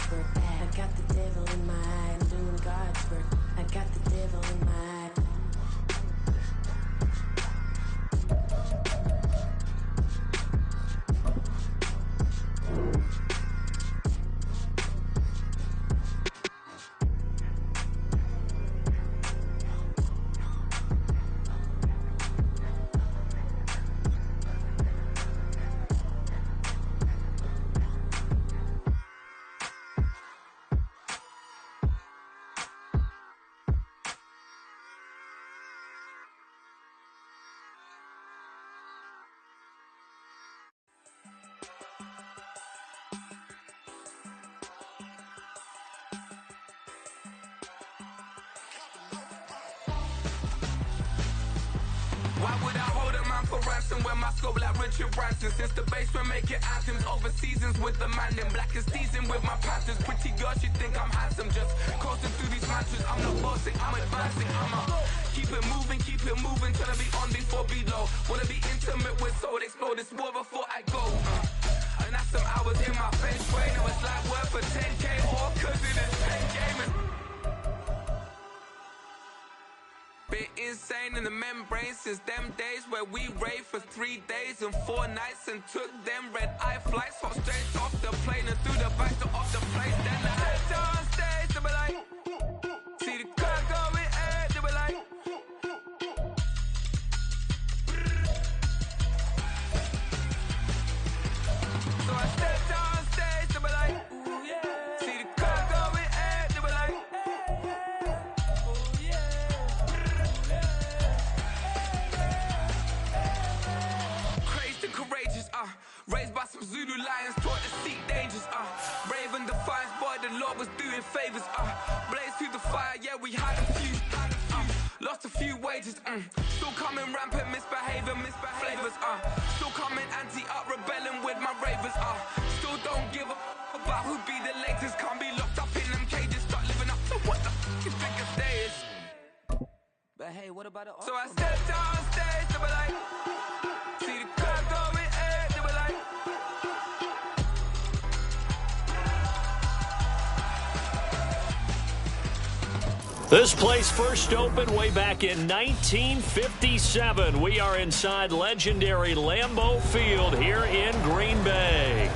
God's work. I got the devil in my eye. I'm doing God's work. I got the devil in my eye. Why would I hold a man for ransom when my scope like Richard Branson? Since the basement making anthems over seasons with the man, then black is seasoned with my Panthers. Pretty girl, she think I'm handsome, just coasting through these mantras. I'm not bossing, I'm advancing, keep it moving, trying to be on before below. Wanna be intimate with soul, explode this war before I go. And that's some hours in my face brain. Now it's like work for 10K, all cause it is 10 gaming. Been insane in the membrane since them days where we raved for 3 days and 4 nights and took them red-eye flights, hop straight off the plane and through the back door of the place. Then I head on stage, they be like, see the crowd going, they be like, so I stepped on stage, they be like, ooh yeah, see the crowd going, they be like, oh yeah. Courageous, raised by some Zulu lions, taught to seek dangers, brave and defiant, boy, the Lord was doing favors, blaze through the fire, yeah, we had a few, lost a few wages, still coming rampant, misbehaving, flavors, still coming anti-up, rebelling with my ravers, still don't give a about who be the latest, can't be locked up in them cages, start living up to what the f*** you think a day is. But hey, what about it? So I stepped on stage, they were like, see the crowd going, they were like, this place first opened way back in 1957. We are inside legendary Lambeau Field here in Green Bay.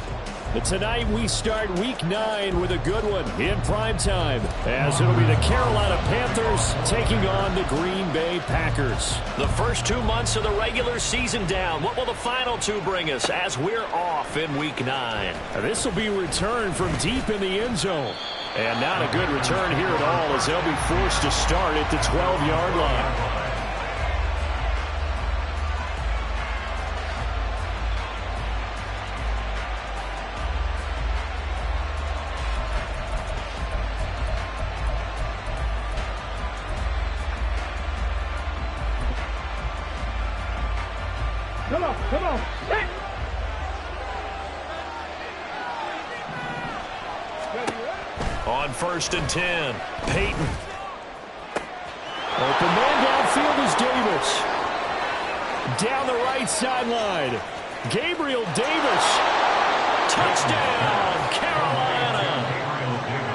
But tonight we start Week 9 with a good one in primetime, as it'll be the Carolina Panthers taking on the Green Bay Packers. The first 2 months of the regular season down. What will the final 2 bring us as we're off in Week 9? This will be a return from deep in the end zone. And not a good return here at all, as they'll be forced to start at the 12-yard line. Come on. Hey. On 1st and 10, Peyton. Open man downfield is Davis. Down the right sideline, Gabriel Davis. Touchdown, Carolina.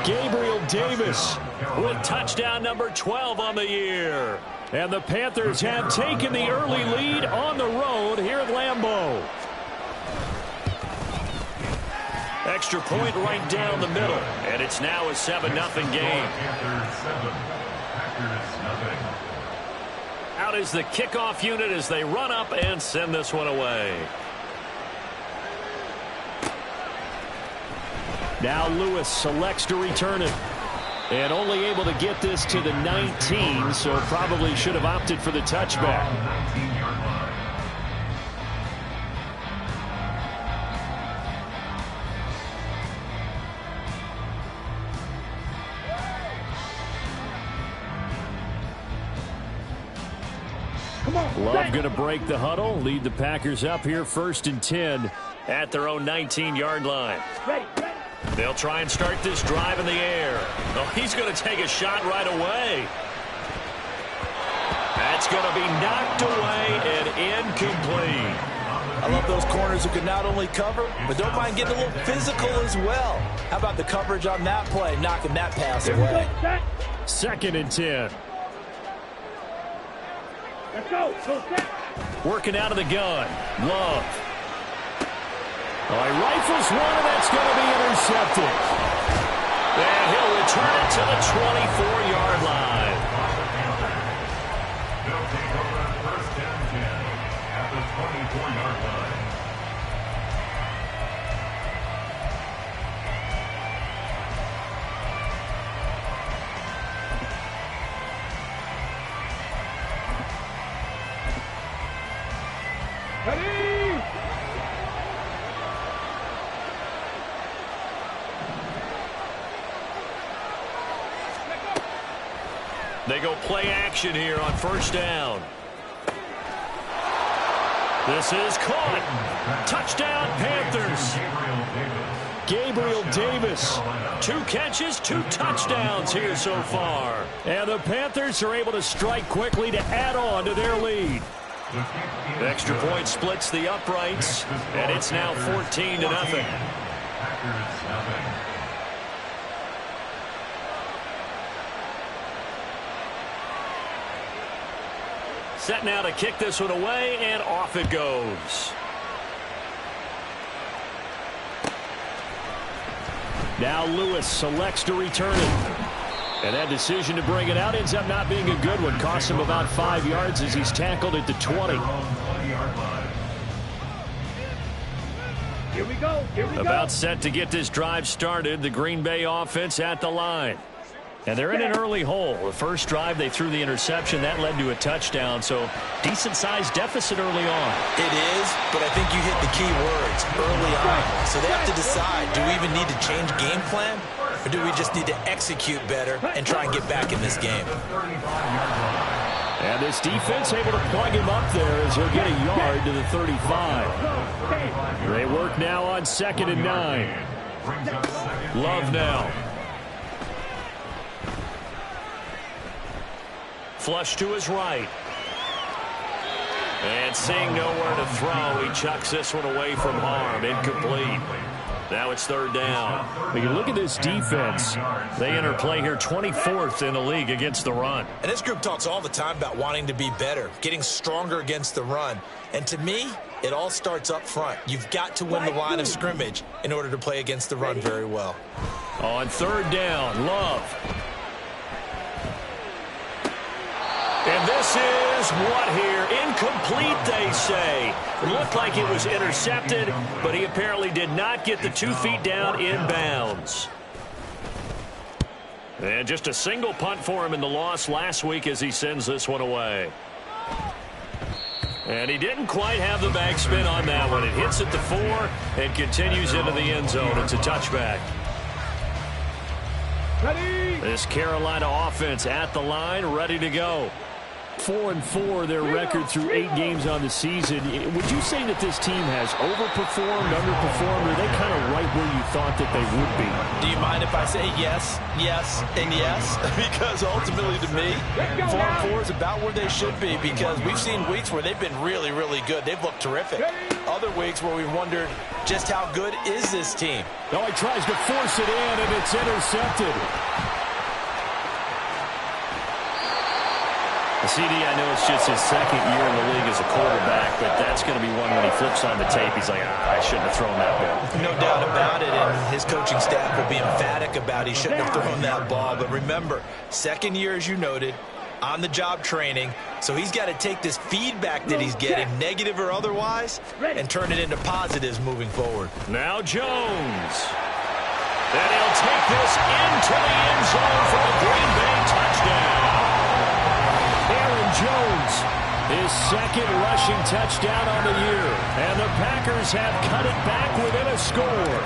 Gabriel Davis with touchdown number 12 on the year. And the Panthers have taken the early lead on the road here at Lambeau. Extra point right down the middle. And it's now a 7-0 game. Out is the kickoff unit as they run up and send this one away. Now Lewis selects to return it. And only able to get this to the 19, so probably should have opted for the touchback. Love going to break the huddle, lead the Packers up here 1st and 10 at their own 19-yard line. Ready. They'll try and start this drive in the air. Oh, he's going to take a shot right away. That's going to be knocked away and incomplete. I love those corners corners who can not only cover, but don't mind getting a little physical as well. How about the coverage on that play, knocking that pass away? 2nd and 10. Let's go. Go set. Working out of the gun. Love. Oh, he rifles one, and that's going to be intercepted. And he'll return it to the 24-yard line. They'll take over on 1st and 10 at the 24-yard line. Ready? They go play action here on 1st down. This is caught. Touchdown, Panthers. Gabriel Davis. 2 catches, 2 touchdowns here so far. And the Panthers are able to strike quickly to add on to their lead. The extra point splits the uprights, and it's now 14-0. Set now to kick this one away, and off it goes. Now Lewis selects to return it. And that decision to bring it out ends up not being a good one. Costs him about 5 yards as he's tackled at the 20. Here we go. Here we go. About set to get this drive started. The Green Bay offense at the line. And they're in an early hole. The first drive, they threw the interception. That led to a touchdown, so decent-sized deficit early on. It is, but I think you hit the key words early on. So they have to decide, do we even need to change game plan, or do we just need to execute better and try and get back in this game? And this defense able to plug him up there as he'll get a yard to the 35. They work now on 2nd and 9. Love now. Flush to his right. And seeing nowhere to throw, he chucks this one away from harm. Incomplete. Now it's 3rd down. When you look at this defense, they enter play here 24th in the league against the run. And this group talks all the time about wanting to be better, getting stronger against the run. And to me, it all starts up front. You've got to win the line of scrimmage in order to play against the run very well. On 3rd down, Love. And this is what here? Incomplete, they say. It looked like it was intercepted, but he apparently did not get the 2 feet down in bounds. And just a single punt for him in the loss last week as he sends this one away. And he didn't quite have the backspin on that one. It hits at the 4 and continues into the end zone. It's a touchback. Ready? This Carolina offense at the line, ready to go. 4-4 their record through 8 games on the season. Would you say that this team has overperformed, underperformed, or are they kind of right where you thought that they would be? Do you mind if I say yes, yes, and yes? Because ultimately to me, 4-4 is about where they should be, because we've seen weeks where they've been really, really good. They've looked terrific. Other weeks where we've wondered just how good is this team. Oh, he tries to force it in, and it's intercepted. CD, I know it's just his 2nd year in the league as a quarterback, but that's going to be one when he flips on the tape. He's like, I shouldn't have thrown that ball. No doubt about it, and his coaching staff will be emphatic about he shouldn't have thrown that ball. But remember, 2nd year, as you noted, on-the-job training, so he's got to take this feedback that he's getting, negative or otherwise, and turn it into positives moving forward. Now Jones. And he'll take this into the end zone for a Green Bay touchdown. Jones, his 2nd rushing touchdown on the year. And the Packers have cut it back within a score.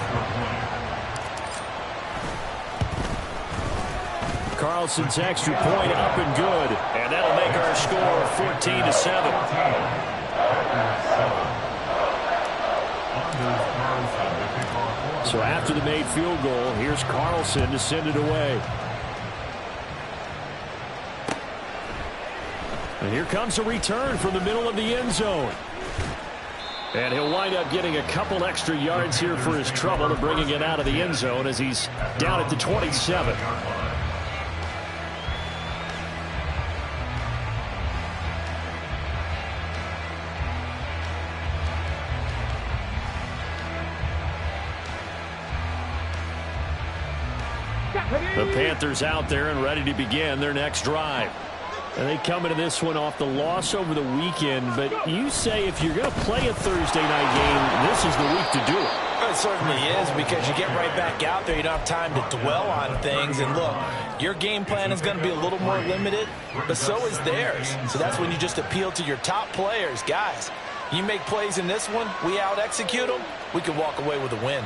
Carlson's extra point up and good. And that'll make our score 14-7. So after the made field goal, here's Carlson to send it away. And here comes a return from the middle of the end zone. And he'll wind up getting a couple extra yards here for his trouble and bringing it out of the end zone as he's down at the 27. The Panthers out there and ready to begin their next drive. And they come into this one off the loss over the weekend, but you say if you're going to play a Thursday night game, this is the week to do it. It certainly is, because you get right back out there. You don't have time to dwell on things. And look, your game plan is going to be a little more limited, but so is theirs. So that's when you just appeal to your top players. Guys, you make plays in this one, we out-execute them, we can walk away with a win.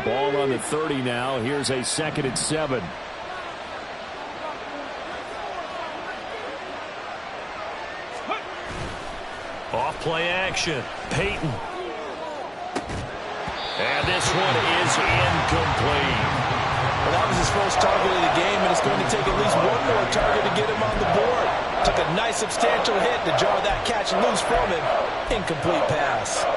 Ball on the 30 now. Here's a 2nd and 7. Off play action. Peyton. And this one is incomplete. Well, that was his first target of the game, and it's going to take at least one more target to get him on the board. Took a nice substantial hit to jar that catch loose from him. Incomplete pass.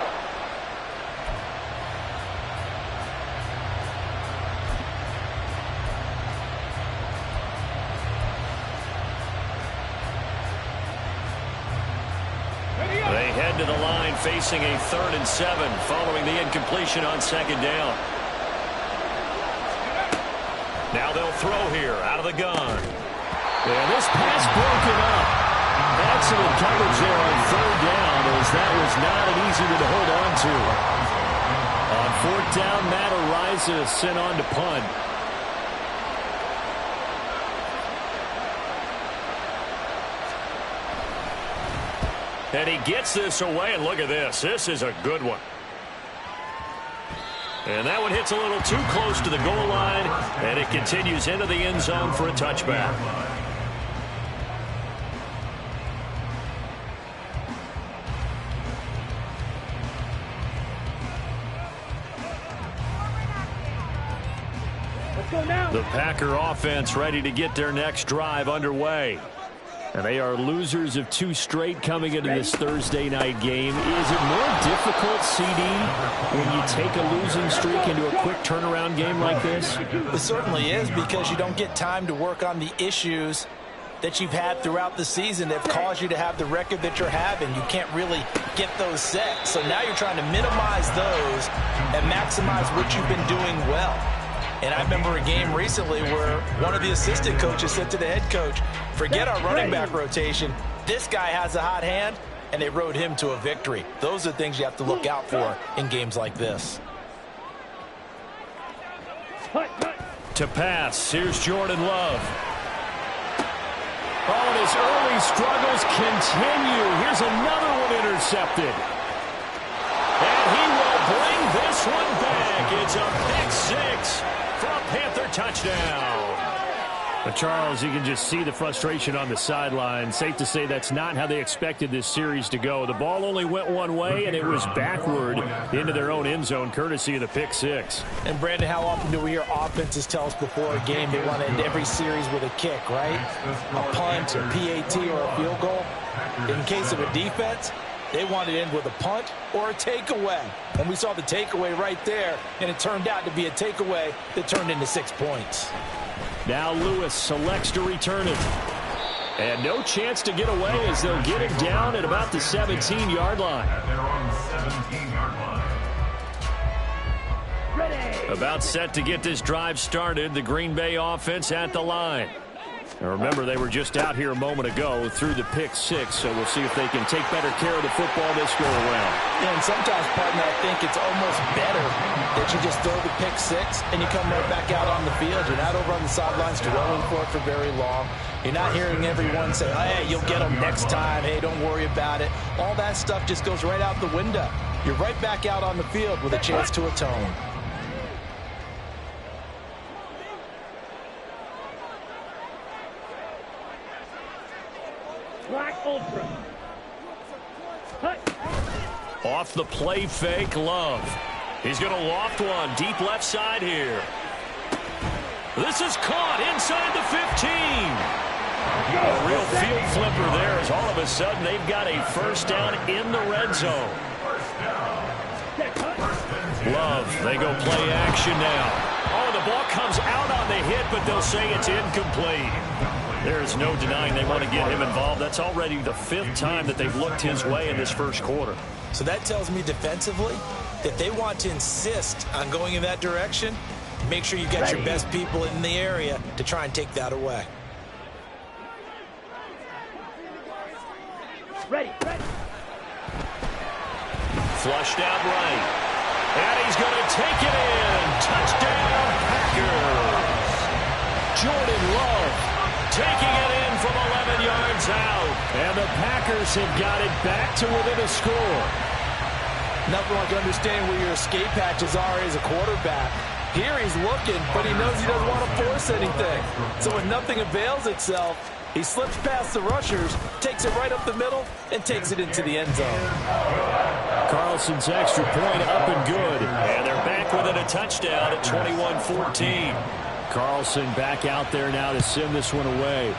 They head to the line facing a 3rd and 7 following the incompletion on 2nd down. Now they'll throw here out of the gun. And this pass broken up. Excellent coverage there on 3rd down, as that was not an easy one to hold on to. On 4th down, Matt Ariza sent on to punt. And he gets this away, and look at this. This is a good one. And that one hits a little too close to the goal line, and it continues into the end zone for a touchback. Let's go now. The Packer offense ready to get their next drive underway. And they are losers of 2 straight coming into this Thursday night game. Is it more difficult, CD, when you take a losing streak into a quick turnaround game like this? It certainly is, because you don't get time to work on the issues that you've had throughout the season that have caused you to have the record that you're having. You can't really get those set. So now you're trying to minimize those and maximize what you've been doing well. And I remember a game recently where one of the assistant coaches said to the head coach, forget our running back rotation. This guy has a hot hand, and they rode him to a victory. Those are the things you have to look out for in games like this. To pass, here's Jordan Love. Oh, and his early struggles continue. Here's another one intercepted. And he will bring this one back. It's a pick 6 for a Panther touchdown. But Charles, you can just see the frustration on the sideline. Safe to say that's not how they expected this series to go. The ball only went one way, and it was backward into their own end zone, courtesy of the pick 6. And, Brandon, how often do we hear offenses tell us before a game they want to end every series with a kick, right? A punt, a PAT, or a field goal. In case of a defense, they want to end with a punt or a takeaway. And we saw the takeaway right there, and it turned out to be a takeaway that turned into 6 points. Now Lewis selects to return it. And no chance to get away as they'll get it down at about the 17-yard line. At their own 17-yard line. Ready. About set to get this drive started. The Green Bay offense at the line. Now remember, they were just out here a moment ago through the pick 6, so we'll see if they can take better care of the football this go around. Yeah, and sometimes, partner, I think it's almost better that you just throw the pick 6 and you come right back out on the field. You're not over on the sidelines dwelling for it for very long. You're not hearing everyone say, hey, you'll get them next time. Hey, don't worry about it. All that stuff just goes right out the window. You're right back out on the field with a chance to atone. Black Ultra. Hut. Off the play fake, Love. He's going to loft one deep left side here. This is caught inside the 15. A real field flipper there as all of a sudden they've got a first down in the red zone. Love, they go play action now. Oh, the ball comes out on the hit, but they'll say it's incomplete. There is no denying they want to get him involved. That's already the 5th time that they've looked his way in this first quarter. So that tells me defensively that they want to insist on going in that direction. Make sure you got your best people in the area to try and take that away. Ready. Flushed out right. And he's going to take it in. Touchdown, Packers. Jordan Love taking it in from 11 yards out. And the Packers have got it back to within a score. Nothing like understanding where your escape hatches are as a quarterback. Here he's looking, but he knows he doesn't want to force anything. So when nothing avails itself, he slips past the rushers, takes it right up the middle, and takes it into the end zone. Carlson's extra point up and good. And they're back within a touchdown at 21-14. Carlson back out there now to send this one away.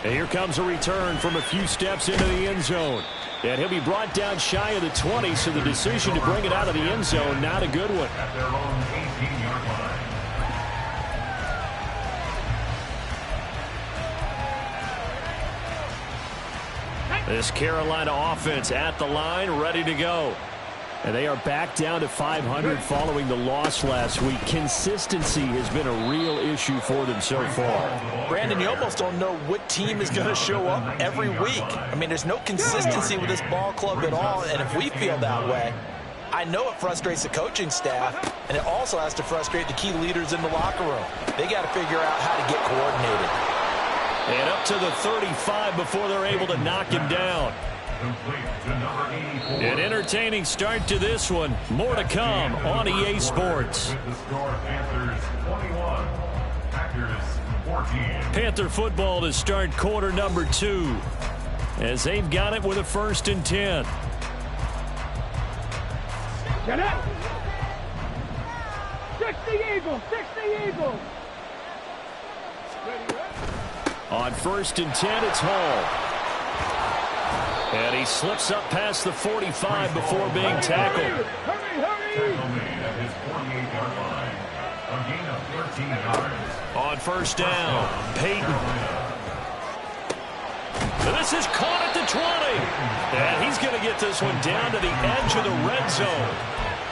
And here comes a return from a few steps into the end zone. And he'll be brought down shy of the 20, so the decision to bring it out of the end zone, not a good one. At their own 18-yard line. This Carolina offense at the line, ready to go. And they are back down to 500 following the loss last week. Consistency has been a real issue for them so far. Brandon, you almost don't know what team is going to show up every week. I mean, there's no consistency with this ball club at all, and if we feel that way, I know it frustrates the coaching staff, and it also has to frustrate the key leaders in the locker room. They got to figure out how to get coordinated. And up to the 35 before they're able to knock him down. An entertaining start to this one. More to come on EA Sports. With the score, Panthers 21, Packers 14. Panther football to start quarter number 2. As they've got it with a 1st and 10. Get up! 60 Eagles! 60 Eagles! On 1st and 10, it's Hall. And he slips up past the 45 before being tackled. Hurry! Tackle made at his 48-yard line. A gain of 13 yards. On 1st down, Peyton. And this is caught at the 20. And he's going to get this one down to the edge of the red zone.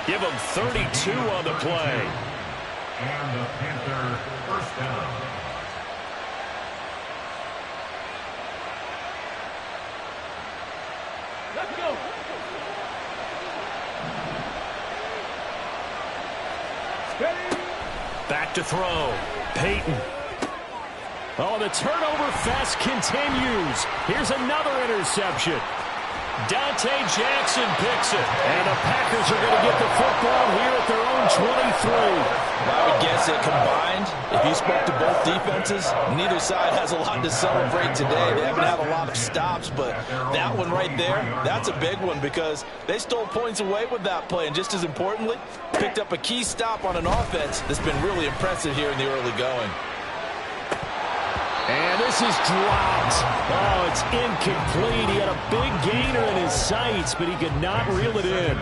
Give him 32 on the play. And the Panther first down. Let's go! Back to throw. Peyton. Oh, the turnover fest continues. Here's another interception. Dante Jackson picks it. And the Packers are going to get the football here at their own 23. I would guess that combined, if you spoke to both defenses, neither side has a lot to celebrate today. They haven't had a lot of stops, but that one right there, that's a big one because they stole points away with that play. And just as importantly, picked up a key stop on an offense that's been really impressive here in the early going. And this is dropped. Oh, it's incomplete. He had a big gainer in his sights, but he could not reel it in.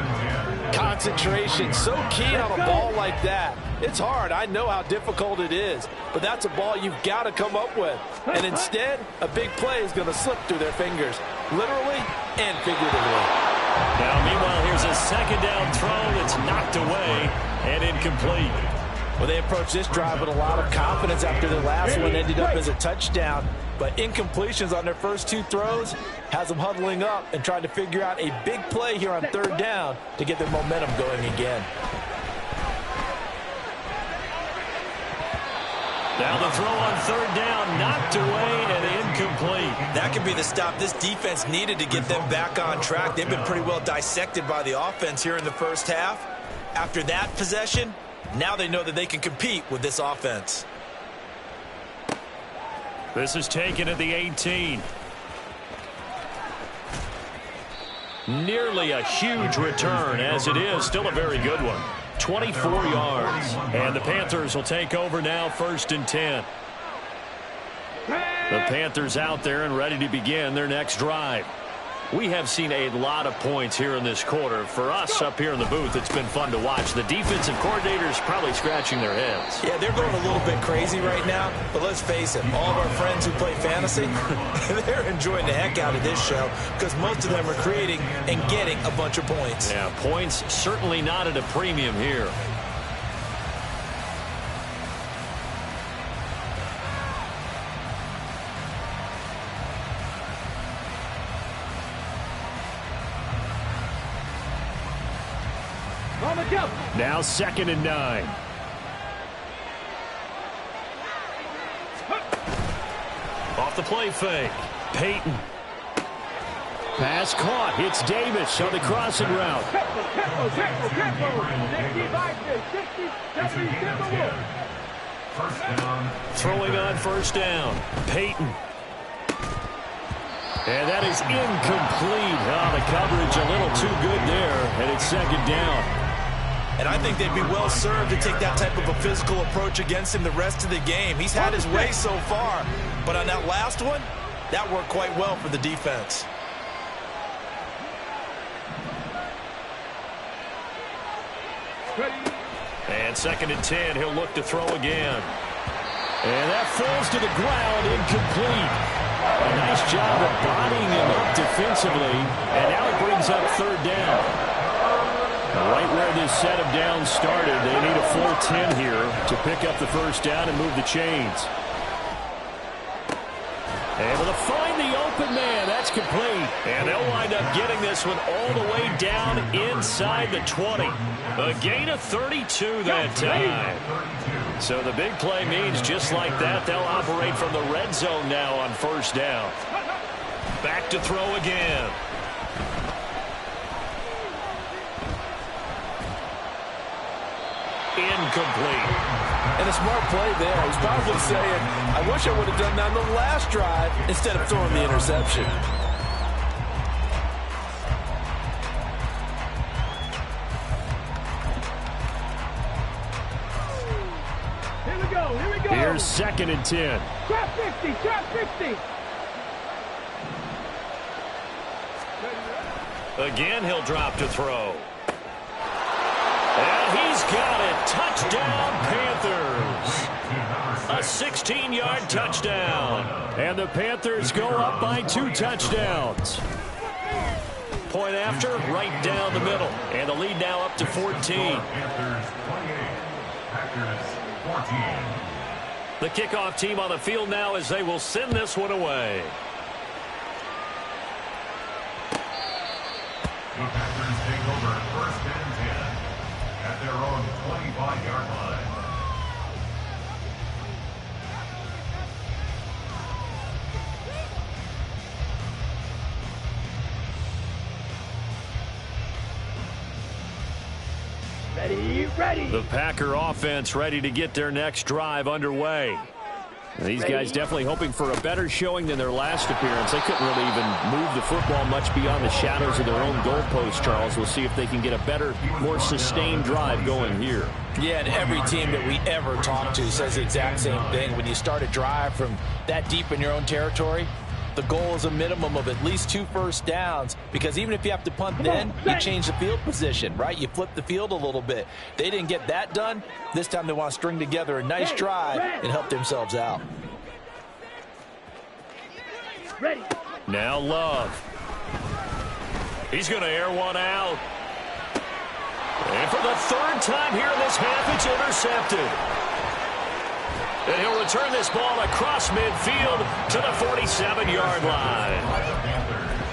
Concentration, so keen on a ball like that. It's hard. I know how difficult it is, but that's a ball you've got to come up with. And instead, a big play is going to slip through their fingers, literally and figuratively. Now, meanwhile, here's a 2nd down throw that's knocked away and incomplete. Well, they approached this drive with a lot of confidence after their last one ended up as a touchdown. But incompletions on their first 2 throws has them huddling up and trying to figure out a big play here on 3rd down to get their momentum going again. Now the throw on 3rd down, knocked away and incomplete. That could be the stop this defense needed to get them back on track. They've been pretty well dissected by the offense here in the first half. After that possession, now they know that they can compete with this offense. This is taken at the 18. Nearly a huge return, as it is still a very good one. 24 yards. And the Panthers will take over now, 1st and 10. The Panthers out there and ready to begin their next drive. We have seen a lot of points here in this quarter. For us up here in the booth, it's been fun to watch. The defensive coordinators probably scratching their heads. Yeah, they're going a little bit crazy right now, but let's face it, all of our friends who play fantasy, they're enjoying the heck out of this show because most of them are creating and getting a bunch of points. Yeah, points certainly not at a premium here. Now 2nd and 9. Off the play fake. Peyton. Pass caught. It's Davis on the crossing route. Throwing on 1st down. Peyton. And that is incomplete. Oh, the coverage a little too good there, and it's 2nd down. And I think they'd be well served to take that type of a physical approach against him the rest of the game. He's had his way so far, but on that last one, that worked quite well for the defense. And 2nd and 10, he'll look to throw again. And that falls to the ground, incomplete. A nice job of bodying him up defensively, and now it brings up 3rd down. Right where this set of downs started, they need a full 10 here to pick up the 1st down and move the chains. Able to find the open man. That's complete. And they'll wind up getting this one all the way down inside the 20. A gain of 32 that time. So the big play means just like that, they'll operate from the red zone now on 1st down. Back to throw again. Incomplete. And a smart play there. He's probably saying, I wish I would have done that on the last drive instead of throwing the interception. Here we go, here we go. Here's 2nd and 10. Trap 50, trap 50. Again, he'll drop to throw. And he's got it. Touchdown, Panthers. A 16-yard touchdown. And the Panthers go up by 2 touchdowns. Point after, right down the middle. And the lead now up to 14. Panthers 28, Packers 14. The kickoff team on the field now as they will send this one away. The Packers take over 1st and 10 at their own 25-yard line. Ready. The Packer offense ready to get their next drive underway. These guys definitely hoping for a better showing than their last appearance. They couldn't really even move the football much beyond the shadows of their own goalpost, Charles. We'll see if they can get a better, more sustained drive going here. Yeah, and every team that we ever talk to says the exact same thing. When you start a drive from that deep in your own territory, the goal is a minimum of at least 2 first downs, because even if you have to punt then, you change the field position, right? You flip the field a little bit. They didn't get that done. This time they want to string together a nice drive and help themselves out. Ready. Now Love. He's going to air one out. And for the 3rd time here in this half, it's intercepted. And he'll return this ball across midfield to the 47-yard line.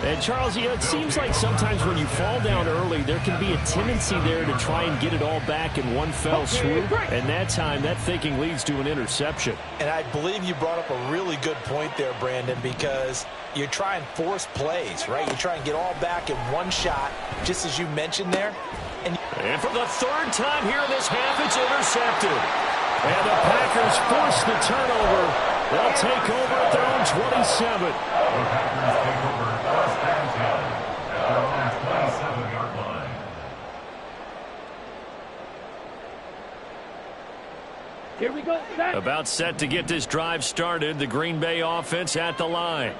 And, Charles, it seems like sometimes when you fall down early, there can be a tendency there to try and get it all back in one fell swoop. And that time, that thinking leads to an interception. And I believe you brought up a really good point there, Brandon, because you try and force plays, right? You try and get all back in one shot, just as you mentioned there. And for the 3rd time here in this half, it's intercepted. And the Packers force the turnover. They'll take over at their own 27. The Packers take over 1st and 10 at their own 27-yard line. Here we go. Set. About set to get this drive started. The Green Bay offense at the line.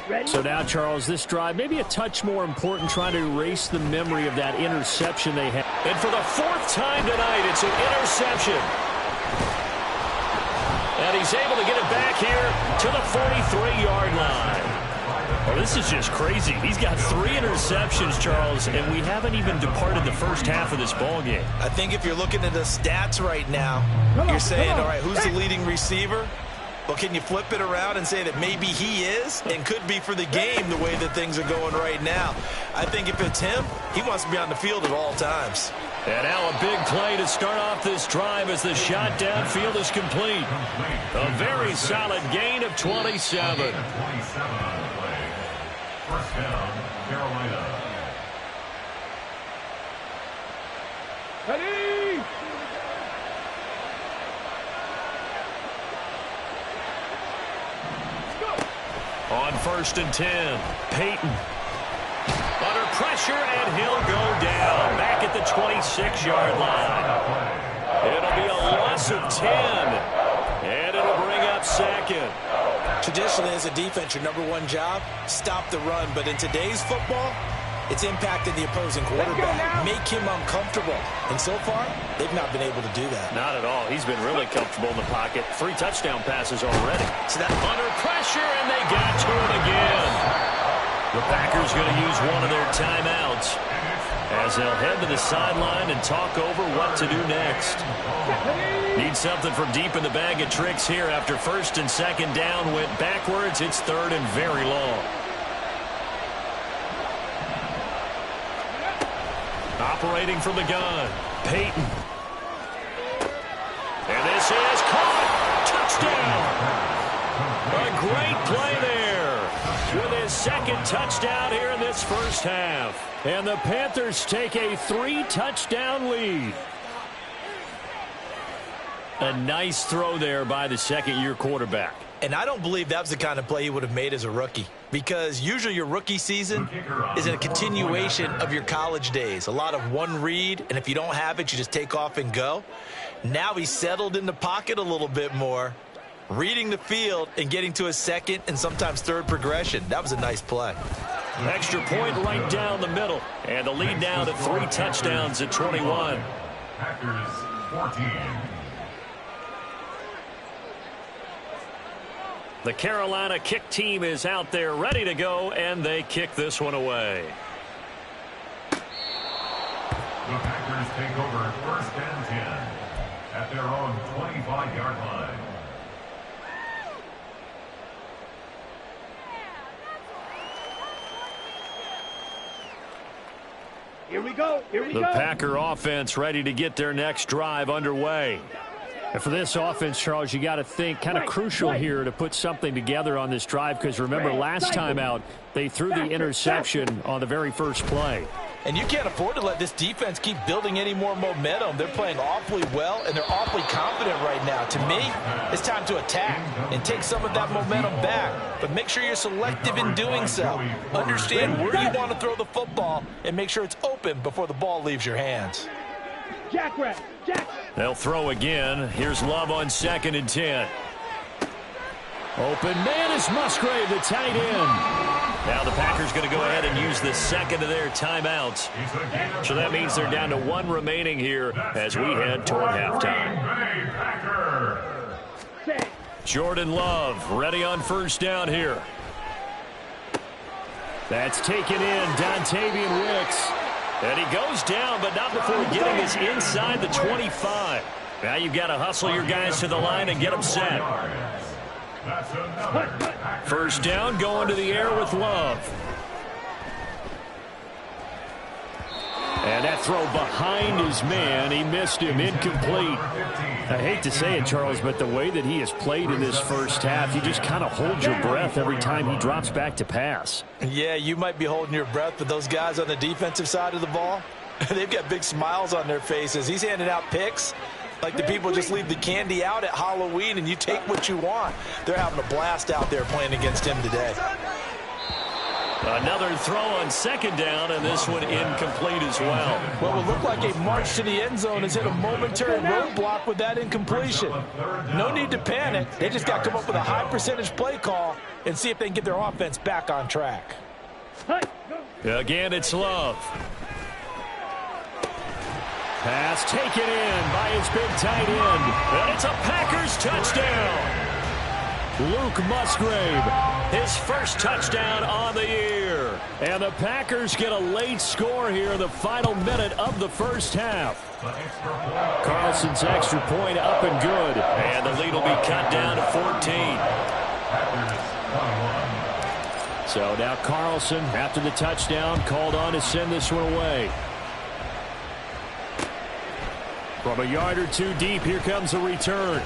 Ready. So now, Charles, this drive maybe a touch more important, trying to erase the memory of that interception they had. And for the fourth time tonight, it's an interception. And he's able to get it back here to the 43-yard line. Well, this is just crazy. He's got 3 interceptions, Charles, and we haven't even departed the first half of this ball game. I think if you're looking at the stats right now, you're saying, all right, who's the leading receiver? Well, can you flip it around and say that maybe he is and could be for the game the way that things are going right now? I think if it's him, he wants to be on the field at all times. And now a big play to start off this drive as the shot downfield is complete. A very solid gain of 27. First down, Carolina. Ready. On 1st and 10, Peyton. Under pressure, and he'll go down. Back at the 26-yard line. It'll be a loss of 10. And it'll bring up second. Traditionally, as a defense, your #1 job, stop the run. But in today's football, it's impacting the opposing quarterback. Make him uncomfortable. And so far, they've not been able to do that. Not at all. He's been really comfortable in the pocket. 3 touchdown passes already. So that under pressure, and they got to him again. The Packers going to use one of their timeouts as they'll head to the sideline and talk over what to do next. Need something from deep in the bag of tricks here after 1st and 2nd down went backwards. It's 3rd and very long. Operating from the gun, Peyton. And this is caught. Touchdown. A great play there with his 2nd touchdown here in this first half. And the Panthers take a 3-touchdown lead. A nice throw there by the second-year quarterback. And I don't believe that was the kind of play he would have made as a rookie, because usually your rookie season is a continuation of your college days. A lot of one read, and if you don't have it, you just take off and go. Now he's settled in the pocket a little bit more, reading the field and getting to his 2nd and sometimes 3rd progression. That was a nice play. Extra point right down the middle. And the lead now to 3 touchdowns at 21. Packers 14. The Carolina kick team is out there ready to go, and they kick this one away. The Packers take over 1st and 10 at their own 25-yard line. Here we go. Here we go. The Packer offense ready to get their next drive underway. And for this offense, Charles, you got to think kind of crucial here to put something together on this drive, because remember last time out they threw the interception on the very first play. And you can't afford to let this defense keep building any more momentum. They're playing awfully well, and they're awfully confident right now. To me, it's time to attack and take some of that momentum back. But make sure you're selective in doing so. Understand where you want to throw the football and make sure it's open before the ball leaves your hands. Jackrabbit. Jack. They'll throw again. Here's Love on 2nd and 10. Open man is Musgrave, the tight end. Now the Packers going to go ahead and use the 2nd of their timeouts. So that means they're down to 1 remaining here as we head toward halftime. Jordan Love ready on 1st down here. That's taken in, Dontavian Wicks. And he goes down, but not before getting us inside the 25. Now you've got to hustle your guys to the line and get them set. 1st down, going to the air with Love. And that throw behind his man, he missed him, incomplete. I hate to say it, Charles, but the way that he has played in this first half, you just kind of hold your breath every time he drops back to pass. Yeah, you might be holding your breath, but those guys on the defensive side of the ball, they've got big smiles on their faces. He's handing out picks like the people just leave the candy out at Halloween and you take what you want. They're having a blast out there playing against him today. Another throw on second down, and this one incomplete as well. What will look like a march to the end zone has hit a momentary roadblock with that incompletion. No need to panic. They just got to come up with a high percentage play call and see if they can get their offense back on track. Again, it's Love. Pass taken in by his big tight end. And it's a Packers touchdown. Luke Musgrave, his first touchdown on the year. And the Packers get a late score here in the final minute of the first half. Carlson's extra point up and good. And the lead will be cut down to 14. So now Carlson, after the touchdown, called on to send this one away. From a yard or two deep, here comes a return.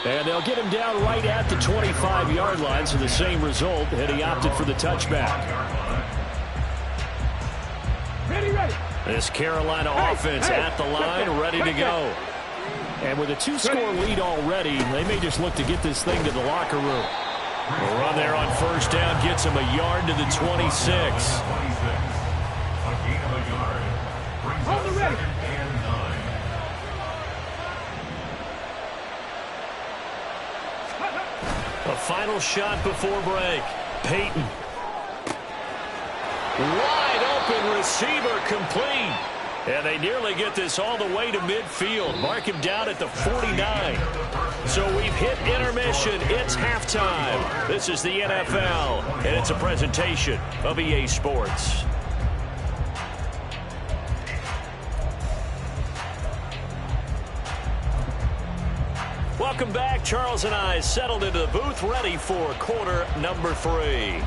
And they'll get him down right at the 25-yard line, so the same result, and he opted for the touchback. Ready. This Carolina offense at the line, ready to go. And with a two-score lead already, they may just look to get this thing to the locker room. A run there on first down gets him a yard to the 26. Hold it ready. A final shot before break. Peyton. Wide open receiver complete. And they nearly get this all the way to midfield. Mark him down at the 49. So we've hit intermission. It's halftime. This is the NFL, and it's a presentation of EA Sports. Welcome back. Charles and I settled into the booth, ready for quarter number 3.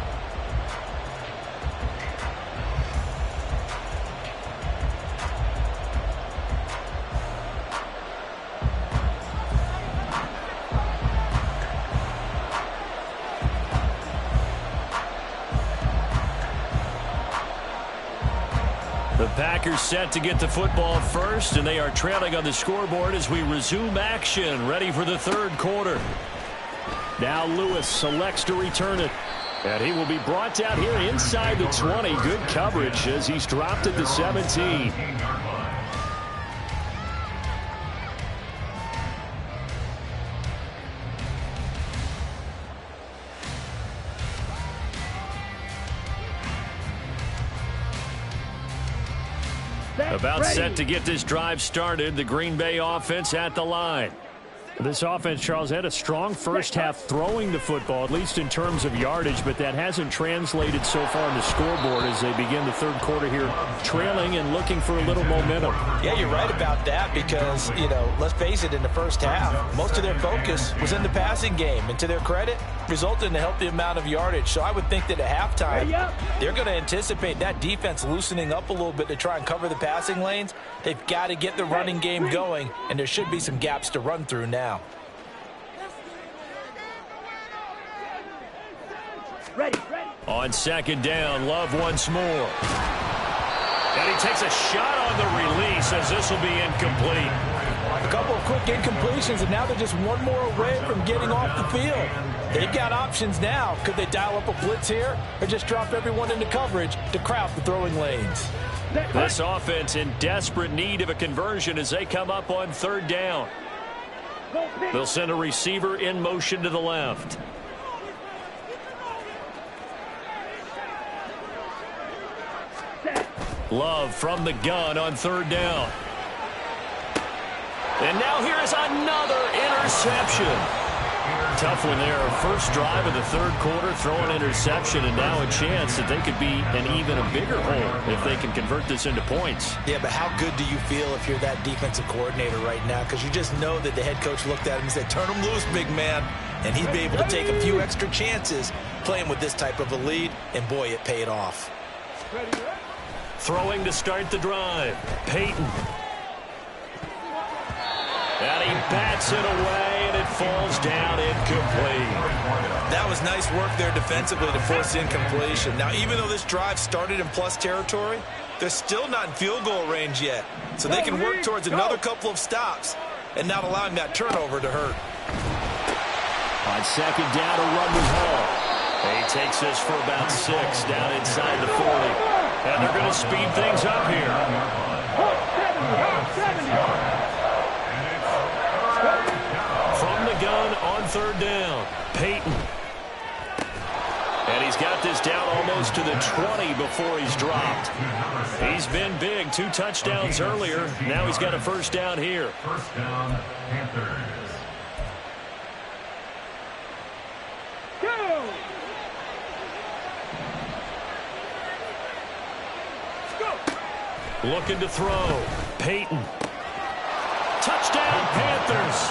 The Packers set to get the football first, and they are trailing on the scoreboard as we resume action, ready for the third quarter. Now Lewis selects to return it, and he will be brought down here inside the 20. Good coverage as he's dropped at the 17. About set to get this drive started. The Green Bay offense at the line. This offense, Charles, had a strong first half throwing the football, at least in terms of yardage, but that hasn't translated so far on the scoreboard as they begin the third quarter here, trailing and looking for a little momentum. Yeah, you're right about that because, let's face it, in the first half, most of their focus was in the passing game, and to their credit, resulted in a healthy amount of yardage. So I would think that at halftime, they're going to anticipate that defense loosening up a little bit to try and cover the passing lanes. They've got to get the running game going, and there should be some gaps to run through now. Ready. On second down, Love once more. And he takes a shot on the release as this will be incomplete. A couple of quick incompletions, and now they're just one more away from getting off the field. They've got options now. Could they dial up a blitz here or just drop everyone into coverage to crowd the throwing lanes? This offense in desperate need of a conversion as they come up on third down. They'll send a receiver in motion to the left. Love from the gun on third down. And now here is another interception. Tough one there. First drive of the third quarter, throw an interception, and now a chance that they could be an even a bigger hole if they can convert this into points. Yeah, but how good do you feel if you're that defensive coordinator right now? Because you just know that the head coach looked at him and said, turn him loose, big man. And he'd be able to take a few extra chances playing with this type of a lead, and boy, it paid off. Throwing to start the drive. Peyton. And he bats it away, and it falls down incomplete. That was nice work there defensively to force incompletion. Now, even though this drive started in plus territory, they're still not in field goal range yet. So they can work towards another couple of stops and not allowing that turnover to hurt. On second down, a run with Hall. He takes this for about 6 down inside the 40. And they're going to speed things up here. 70. From the gun on 3rd down, Peyton. And he's got this down almost to the 20 before he's dropped. He's been big, 2 touchdowns earlier. Now he's got a 1st down here. 1st down, Panthers. Looking to throw. Peyton. Touchdown, Panthers.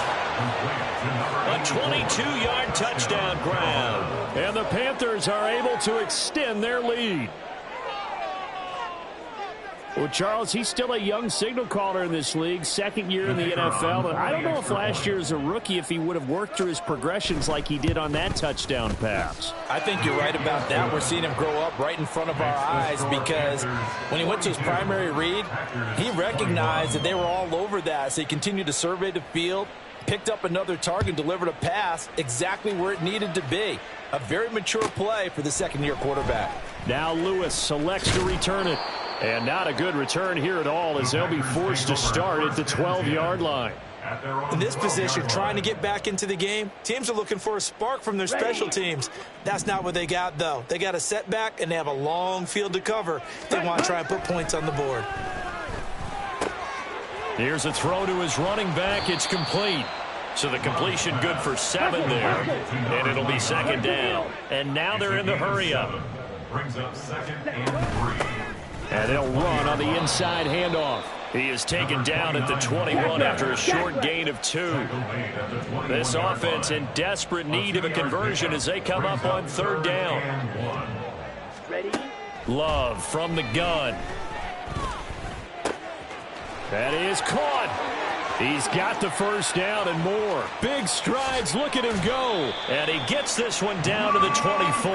A 22-yard touchdown grab. And the Panthers are able to extend their lead. Well, Charles, he's still a young signal caller in this league, 2nd year in the NFL. And I don't know if last year as a rookie, if he would have worked through his progressions like he did on that touchdown pass. I think you're right about that. We're seeing him grow up right in front of our eyes because when he went to his primary read, he recognized that they were all over that. So he continued to survey the field, picked up another target, delivered a pass exactly where it needed to be. A very mature play for the 2nd-year quarterback. Now Lewis selects to return it. And not a good return here at all as they'll be forced to start at the 12-yard line. In this position, trying to get back into the game, teams are looking for a spark from their special teams. That's not what they got, though. They got a setback, and they have a long field to cover. They want to try and put points on the board. Here's a throw to his running back. It's complete. So the completion good for 7 there. And it'll be 2nd down. And now they're in the hurry-up. Brings up 2nd and 3. And they'll run on the inside handoff. He is taken down at the 21 after a short gain of 2. This offense in desperate need of a conversion as they come up on 3rd down. Love from the gun. That is caught. He's got the 1st down and more. Big strides. Look at him go. And he gets this one down to the 24.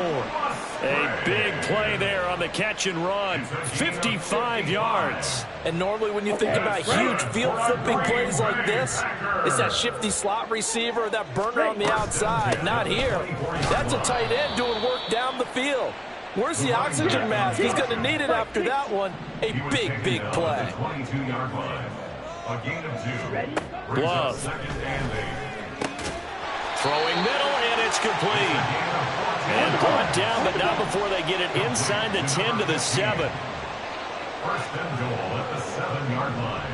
A big play there on the catch and run. 55 yards. And normally when you think about huge field-flipping plays like this, it's that shifty slot receiver or that burner on the outside. Not here. That's a tight end doing work down the field. Where's the oxygen mask? He's going to need it after that one. A big, big play. 22-yard line. A gain of 2. Love. Throwing middle, and it's complete. And brought down, but not before they get it inside the 10 to the 7. 1st and goal at the 7-yard line.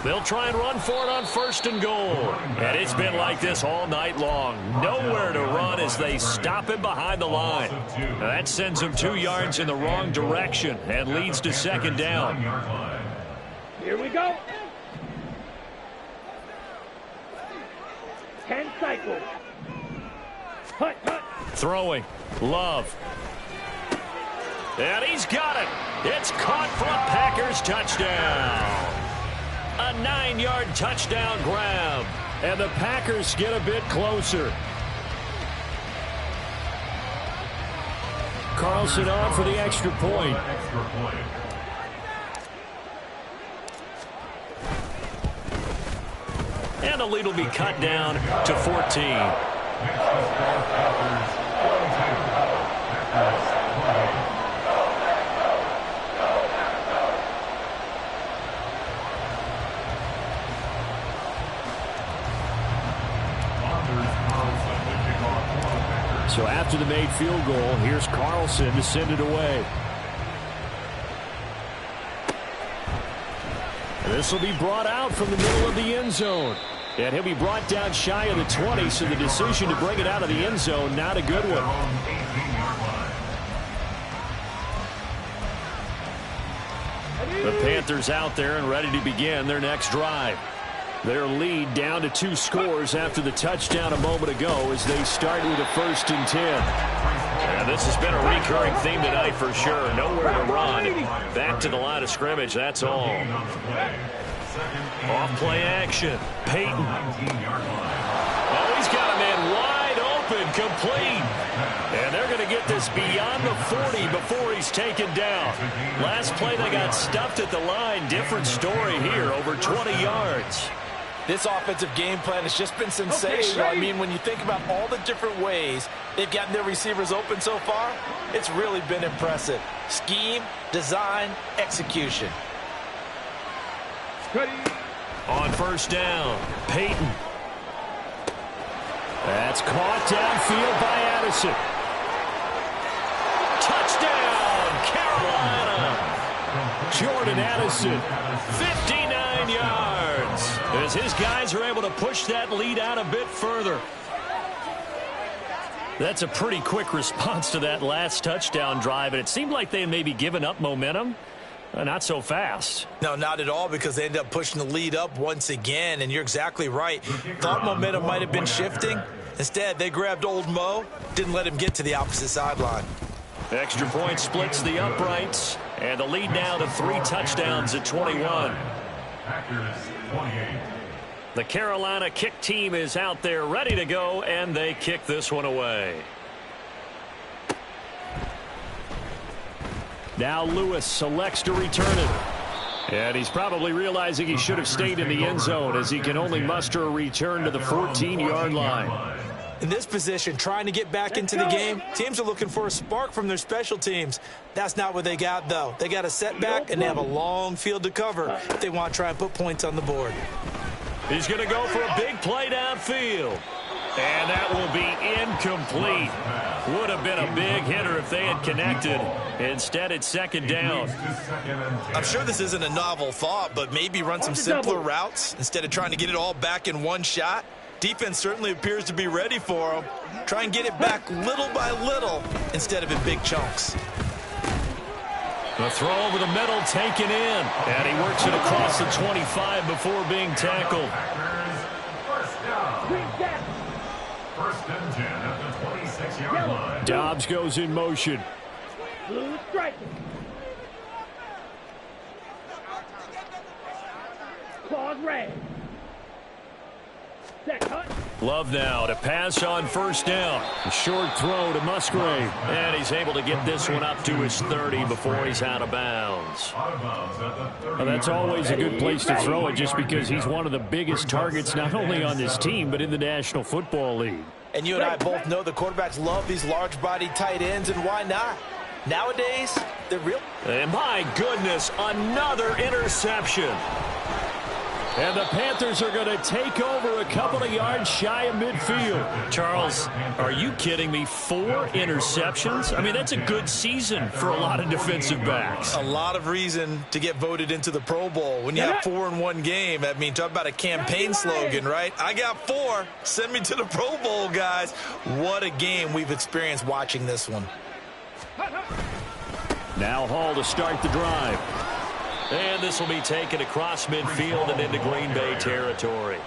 They'll try and run for it on 1st and goal. And it's been like this all night long. Nowhere to run as they stop him behind the line. Now that sends him 2 yards in the wrong direction and leads to 2nd down. Here we go. 10 cycles. Hut. Throwing. Love. And he's got it. It's caught for a Packers touchdown. A 9-yard touchdown grab. And the Packers get a bit closer. Carlson on for the extra point. And the lead will be cut down to 14. So after the made field goal, here's Carlson to send it away. And this will be brought out from the middle of the end zone. And he'll be brought down shy of the 20, so the decision to bring it out of the end zone, not a good one. The Panthers out there and ready to begin their next drive. Their lead down to 2 scores after the touchdown a moment ago as they start with a 1st and 10. And this has been a recurring theme tonight for sure. Nowhere to run. Back to the line of scrimmage, that's all. Off play action. Peyton. Oh, he's got a man wide open. incomplete. And they're going to get this beyond the 40 before he's taken down. Last play, they got stuffed at the line. Different story here, over 20 yards. This offensive game plan has just been sensational. I mean, when you think about all the different ways they've gotten their receivers open so far, it's really been impressive. Scheme, design, execution. On first down, Peyton. That's caught downfield by Addison. Touchdown, Carolina. Jordan Addison, 59 yards. As his guys are able to push that lead out a bit further. That's a pretty quick response to that last touchdown drive, and it seemed like they had maybe given up momentum. Not so fast. No, not at all, because they ended up pushing the lead up once again, and you're exactly right. Thought momentum might have been shifting. Instead, they grabbed old Mo, didn't let him get to the opposite sideline. Extra point splits the uprights, and the lead now to 3 touchdowns at 21. The Carolina kick team is out there ready to go, and they kick this one away. Now Lewis selects to return it. And he's probably realizing he should have stayed in the end zone, as he can only muster a return to the 14-yard line. In this position, trying to get back into the game, teams are looking for a spark from their special teams. That's not what they got, though. They got a setback, and they have a long field to cover if they want to try and put points on the board. He's going to go for a big play downfield. And that will be incomplete. Would have been a big hitter if they had connected. Instead, it's second down. I'm sure this isn't a novel thought, but maybe run some simpler routes instead of trying to get it all back in one shot. Defense certainly appears to be ready for them. Try and get it back little by little instead of in big chunks. The throw over the middle taken in. And he works it across the 25 before being tackled. First and 10 at the 26-yard line. Dobbs goes in motion. Blue striking. Claws red. Set cut. Love now to pass on first down. A short throw to Musgrave. And he's able to get this one up to his 30 before he's out of bounds. Well, that's always a good place to throw it, just because he's one of the biggest targets not only on this team but in the National Football League. And you and I both know the quarterbacks love these large-bodied tight ends, and why not? Nowadays, they're real. And my goodness, another interception. And the Panthers are going to take over a couple of yards shy of midfield. Charles, are you kidding me? 4 interceptions? I mean, that's a good season for a lot of defensive backs. A lot of reason to get voted into the Pro Bowl. When you have 4 in one game, I mean, talk about a campaign slogan, right? I got 4. Send me to the Pro Bowl, guys. What a game we've experienced watching this one. Now Hall to start the drive. And this will be taken across midfield and into Green Bay territory.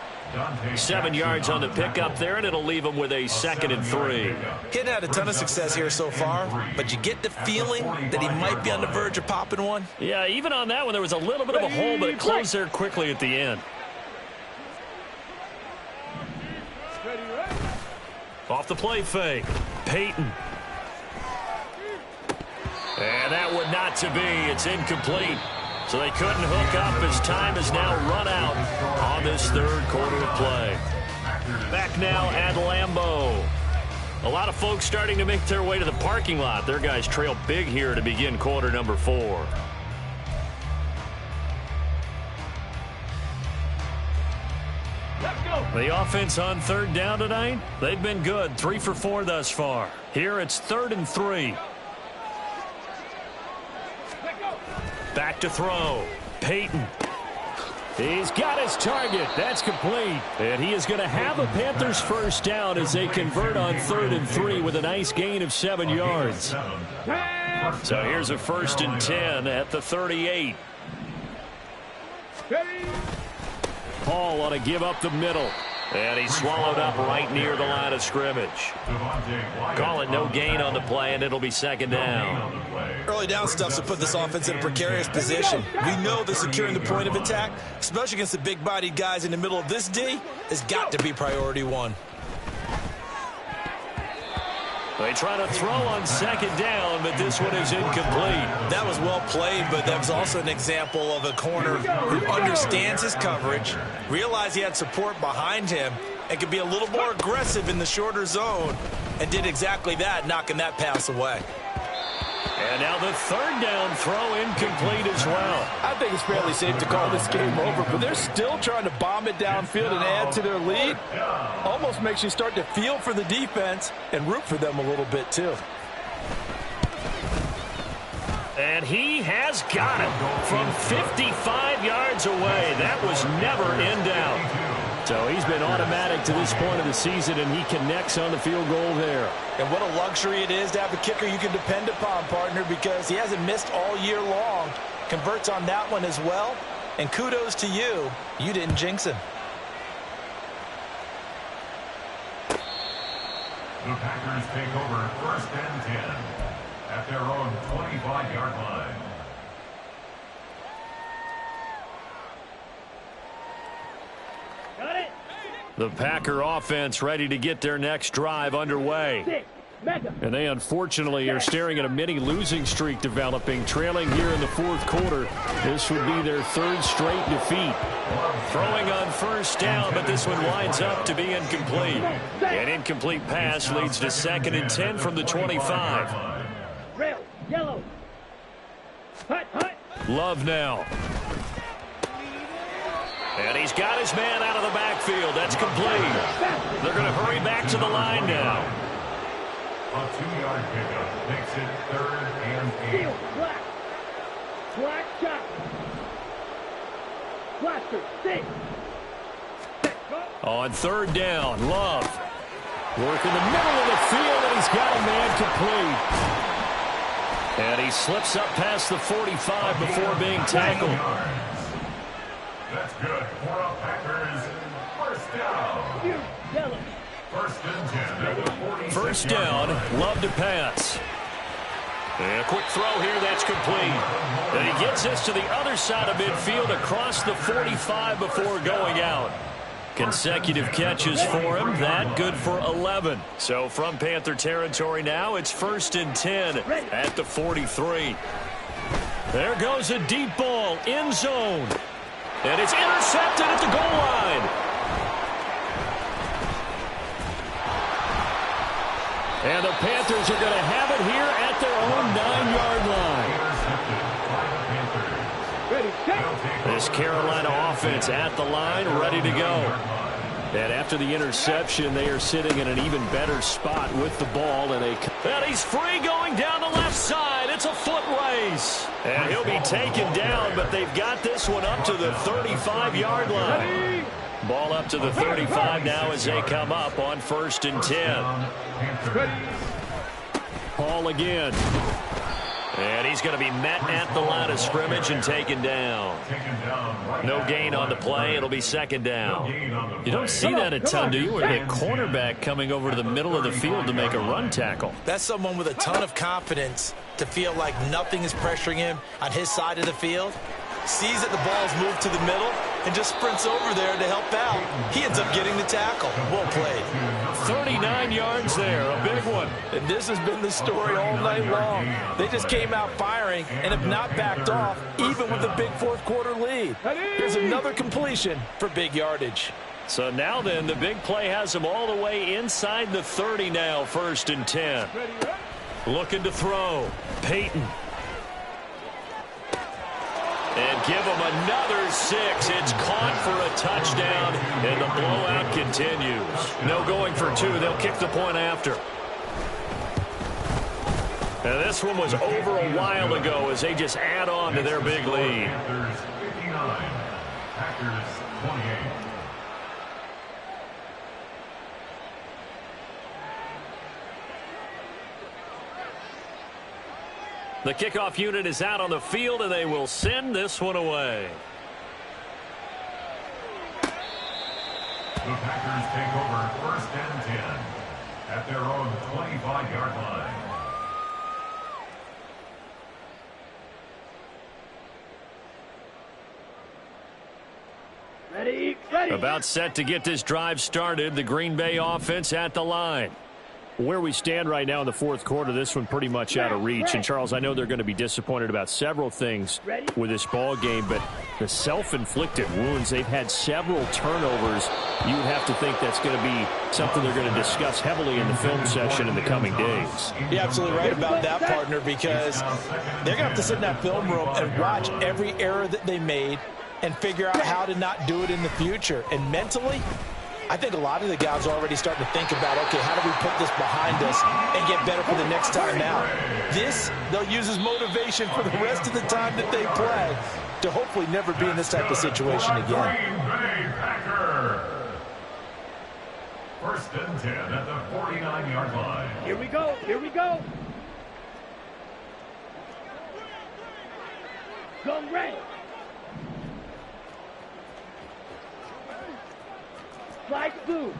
7 yards on the pickup there, and it'll leave them with a 2nd and 3. He hadn't had a ton of success here so far, but you get the feeling that he might be on the verge of popping one. Yeah, even on that one, there was a little bit of a hole, but it closed there quickly at the end. Off the play fake, Peyton. And that one not to be. It's incomplete. So they couldn't hook up as time has now run out on this 3rd quarter of play. Back now at Lambeau. A lot of folks starting to make their way to the parking lot. Their guys trail big here to begin quarter number 4. The offense on 3rd down tonight, they've been good. 3 for 4 thus far. Here it's 3rd and 3. Back to throw. Peyton. He's got his target. That's complete. And he is going to have a Panthers first down as they convert on 3rd and 3 with a nice gain of 7 yards. So here's a 1st and 10 at the 38. Paul ought to give up the middle. And he's swallowed up right near the line of scrimmage. Call it no gain on the play, and it'll be 2nd down. Early down stuff to put this offense in a precarious position. We know that securing the point of attack, especially against the big-bodied guys in the middle of this D, has got to be priority 1. They try to throw on second down, but this one is incomplete. That was well played, but that was also an example of a corner who understands his coverage, realized he had support behind him, and could be a little more aggressive in the shorter zone, and did exactly that, knocking that pass away. And now the third down throw incomplete as well. I think it's fairly safe to call this game over, but they're still trying to bomb it downfield and add to their lead. Almost makes you start to feel for the defense and root for them a little bit too. And he has got it from 55 yards away. That was never in doubt. So he's been automatic to this point of the season, and he connects on the field goal there. And what a luxury it is to have a kicker you can depend upon, partner, because he hasn't missed all year long. Converts on that one as well. And kudos to you. You didn't jinx him. The Packers take over 1st and 10 at their own 25-yard line. Got it. The Packer offense ready to get their next drive underway. And they unfortunately are staring at a mini losing streak developing, trailing here in the fourth quarter. This would be their third straight defeat. Throwing on first down, but this one winds up to be incomplete. An incomplete pass leads to 2nd and 10 from the 25. Rail, yellow. Hut, hut. Love now. And he's got his man out of the backfield. That's complete. They're going to hurry back to the line now. A 2-yard pickup makes it 3rd and 8. Field, black. Black shot. Blaster, six. On 3rd down, Love. Work in the middle of the field, and he's got a man complete. And he slips up past the 45 before being tackled. That's good for a Packers 1st down. Yellow. 1st and 10 at the 46. First down, Love to pass. And a quick throw here, that's complete. And he gets this to the other side of midfield across the 45 before going out. Consecutive catches for him, that good for 11. So from Panther territory now, it's 1st and 10 at the 43. There goes a deep ball, end zone. And it's intercepted at the goal line. And the Panthers are going to have it here at their own 9-yard line. This Carolina offense at the line, ready to go. And after the interception, they are sitting in an even better spot with the ball. And he's free going down the left side. It's a foot race. And he'll be taken down, but they've got this one up to the 35-yard line. Ball up to the 35 now as they come up on 1st and 10. Ball again. And he's going to be met at the line of scrimmage and taken down. No gain on the play. It'll be 2nd down. You don't see that a ton, do you? Where the cornerback coming over to the middle of the field to make a run tackle. That's someone with a ton of confidence to feel like nothing is pressuring him on his side of the field. Sees that the ball's moved to the middle and just sprints over there to help out. He ends up getting the tackle. Well played. 39 yards there, a big one. And this has been the story all night long. They just came out firing and have not backed off, even with a big fourth quarter lead. Here's another completion for big yardage. So now then, the big play has them all the way inside the 30 now, 1st and 10. Looking to throw. Peyton. And give them another 6. It's caught for a touchdown, and the blowout continues. No going for 2. They'll kick the point after. And this one was over a while ago as they just add on to their big lead. Panthers 59, Packers 28. The kickoff unit is out on the field, and they will send this one away. The Packers take over 1st and 10 at their own 25-yard line. Ready, ready. About set to get this drive started. The Green Bay offense at the line. Where we stand right now in the fourth quarter, this one pretty much out of reach. And, Charles, I know they're going to be disappointed about several things with this ball game, but the self-inflicted wounds, they've had several turnovers. You would have to think that's going to be something they're going to discuss heavily in the film session in the coming days. You're absolutely right about that, partner, because they're going to have to sit in that film room and watch every error that they made and figure out how to not do it in the future. And mentally, I think a lot of the guys are already starting to think about, okay, how do we put this behind us and get better for the next time out? This, they'll use as motivation for the rest of the time that they play to hopefully never be in this type of situation again. First and 10 at the 49-yard line. Here we go. Here we go. Go red. Flag blue.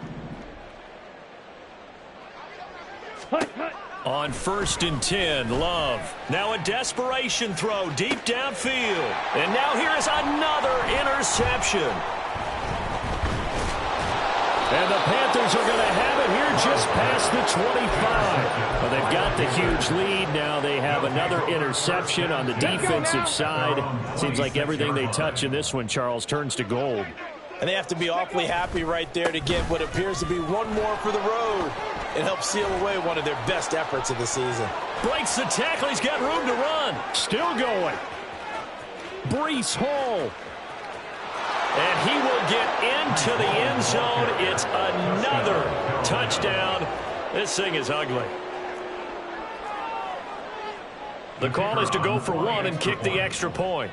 Hut, hut. On 1st and 10, Love. Now a desperation throw deep downfield. And now here is another interception. And the Panthers are going to have it here just past the 25. Well, they've got the huge lead. Now they have another interception on the defensive side. Seems like everything they touch in this one, Charles, turns to gold. And they have to be awfully happy right there to get what appears to be one more for the road. It helps seal away one of their best efforts of the season. Breaks the tackle. He's got room to run. Still going. Breece Hall. And he will get into the end zone. It's another touchdown. This thing is ugly. The call is to go for one and kick the extra point.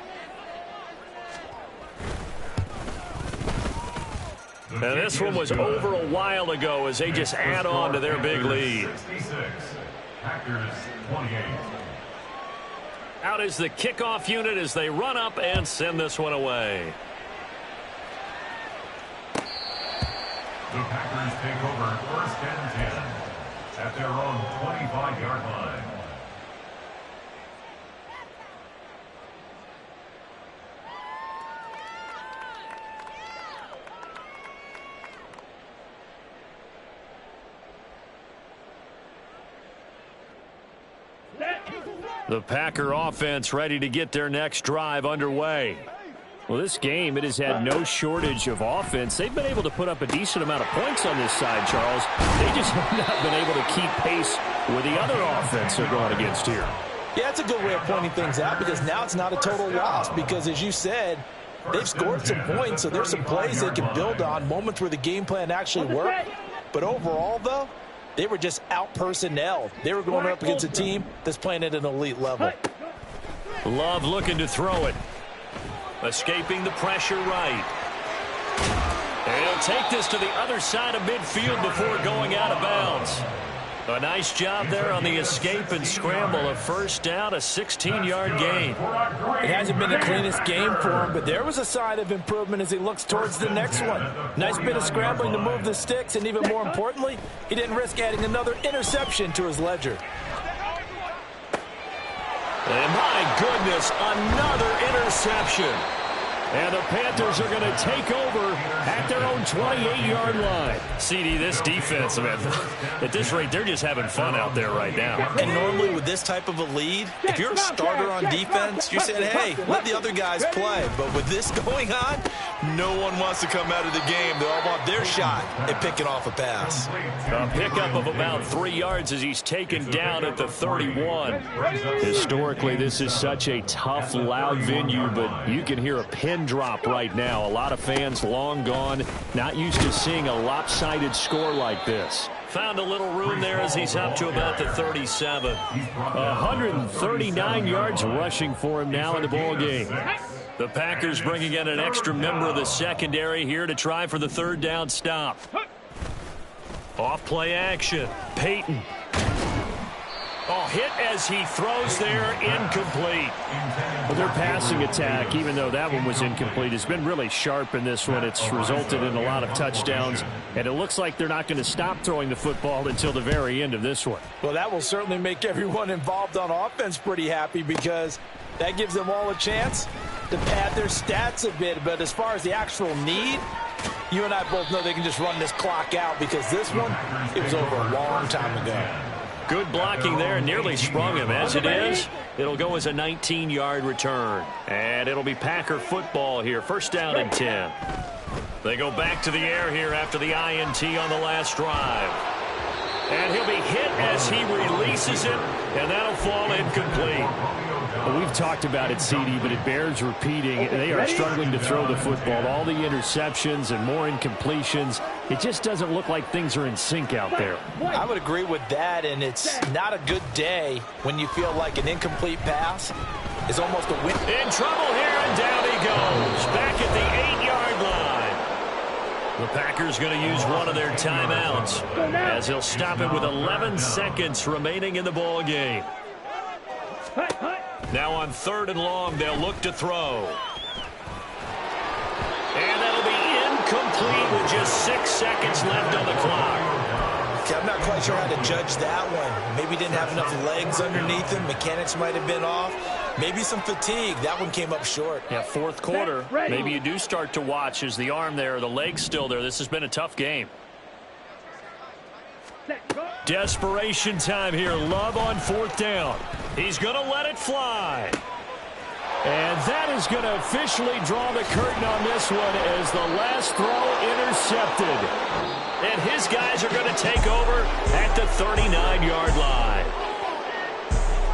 And this one was over a while ago as they just add on to their big lead. Packers 28. Out is the kickoff unit as they run up and send this one away. The Packers take over 1st and 10 at their own 25-yard line. The Packer offense ready to get their next drive underway. Well, this game, it has had no shortage of offense. They've been able to put up a decent amount of points on this side, Charles. They just have not been able to keep pace with the other offense they're going against here. Yeah, it's a good way of pointing things out because now it's not a total loss because, as you said, they've scored some points, so there's some plays they can build on, moments where the game plan actually worked. But overall, though, they were just out-personnelled. They were going up against a team that's playing at an elite level. Love looking to throw it. Escaping the pressure right. And he'll take this to the other side of midfield before going out of bounds. A nice job there on the escape and scramble. A first down, a 16-yard gain. It hasn't been the cleanest game for him, but there was a sign of improvement as he looks towards the next one. Nice bit of scrambling to move the sticks, and even more importantly, he didn't risk adding another interception to his ledger. And my goodness, another interception. And the Panthers are going to take over at their own 28-yard line. CD, this defense, man, at this rate, they're just having fun out there right now. And normally with this type of a lead, if you're a starter on defense, you're saying, hey, let the other guys play. But with this going on, no one wants to come out of the game. They all want their shot at picking off a pass. A pickup of about 3 yards as he's taken down at the 31. Historically, this is such a tough, loud venue, but you can hear a pin drop right now. A lot of fans long gone, not used to seeing a lopsided score like this. Found a little room there as he's up to about the 37. 139 yards rushing for him now in the ball game. The Packers bringing in an extra member of the secondary here to try for the third down stop. Off play action. Peyton. Oh, hit as he throws there, incomplete. Well, their passing attack, even though that one was incomplete, has been really sharp in this one. It's resulted in a lot of touchdowns, and it looks like they're not going to stop throwing the football until the very end of this one. Well, that will certainly make everyone involved on offense pretty happy because that gives them all a chance to pad their stats a bit. But as far as the actual need, You and I both know they can just run this clock out because this one, it was over a long time ago. Good blocking there, nearly sprung him. As it is, it'll go as a 19-yard return. And it'll be Packer football here. First down and 10. They go back to the air here after the INT on the last drive. And he'll be hit as he releases it, and that'll fall incomplete. Well, we've talked about it, CD, but it bears repeating. They are struggling to throw the football. All the interceptions and more incompletions. It just doesn't look like things are in sync out there. I would agree with that, and it's not a good day when you feel like an incomplete pass is almost a win. In trouble here, and down he goes. Back at the 8-yard line. The Packers going to use one of their timeouts as he'll stop it with 11 seconds remaining in the ball game. Now on 3rd and long, they'll look to throw. And that'll be incomplete with just 6 seconds left on the clock. Okay, I'm not quite sure how to judge that one. Maybe didn't have enough legs underneath him. Mechanics might have been off. Maybe some fatigue. That one came up short. Yeah, 4th quarter. Maybe you do start to watch as the arm there, the leg's still there. This has been a tough game. Desperation time here. Love on 4th down. He's going to let it fly. And that is going to officially draw the curtain on this one as the last throw intercepted. And his guys are going to take over at the 39-yard line.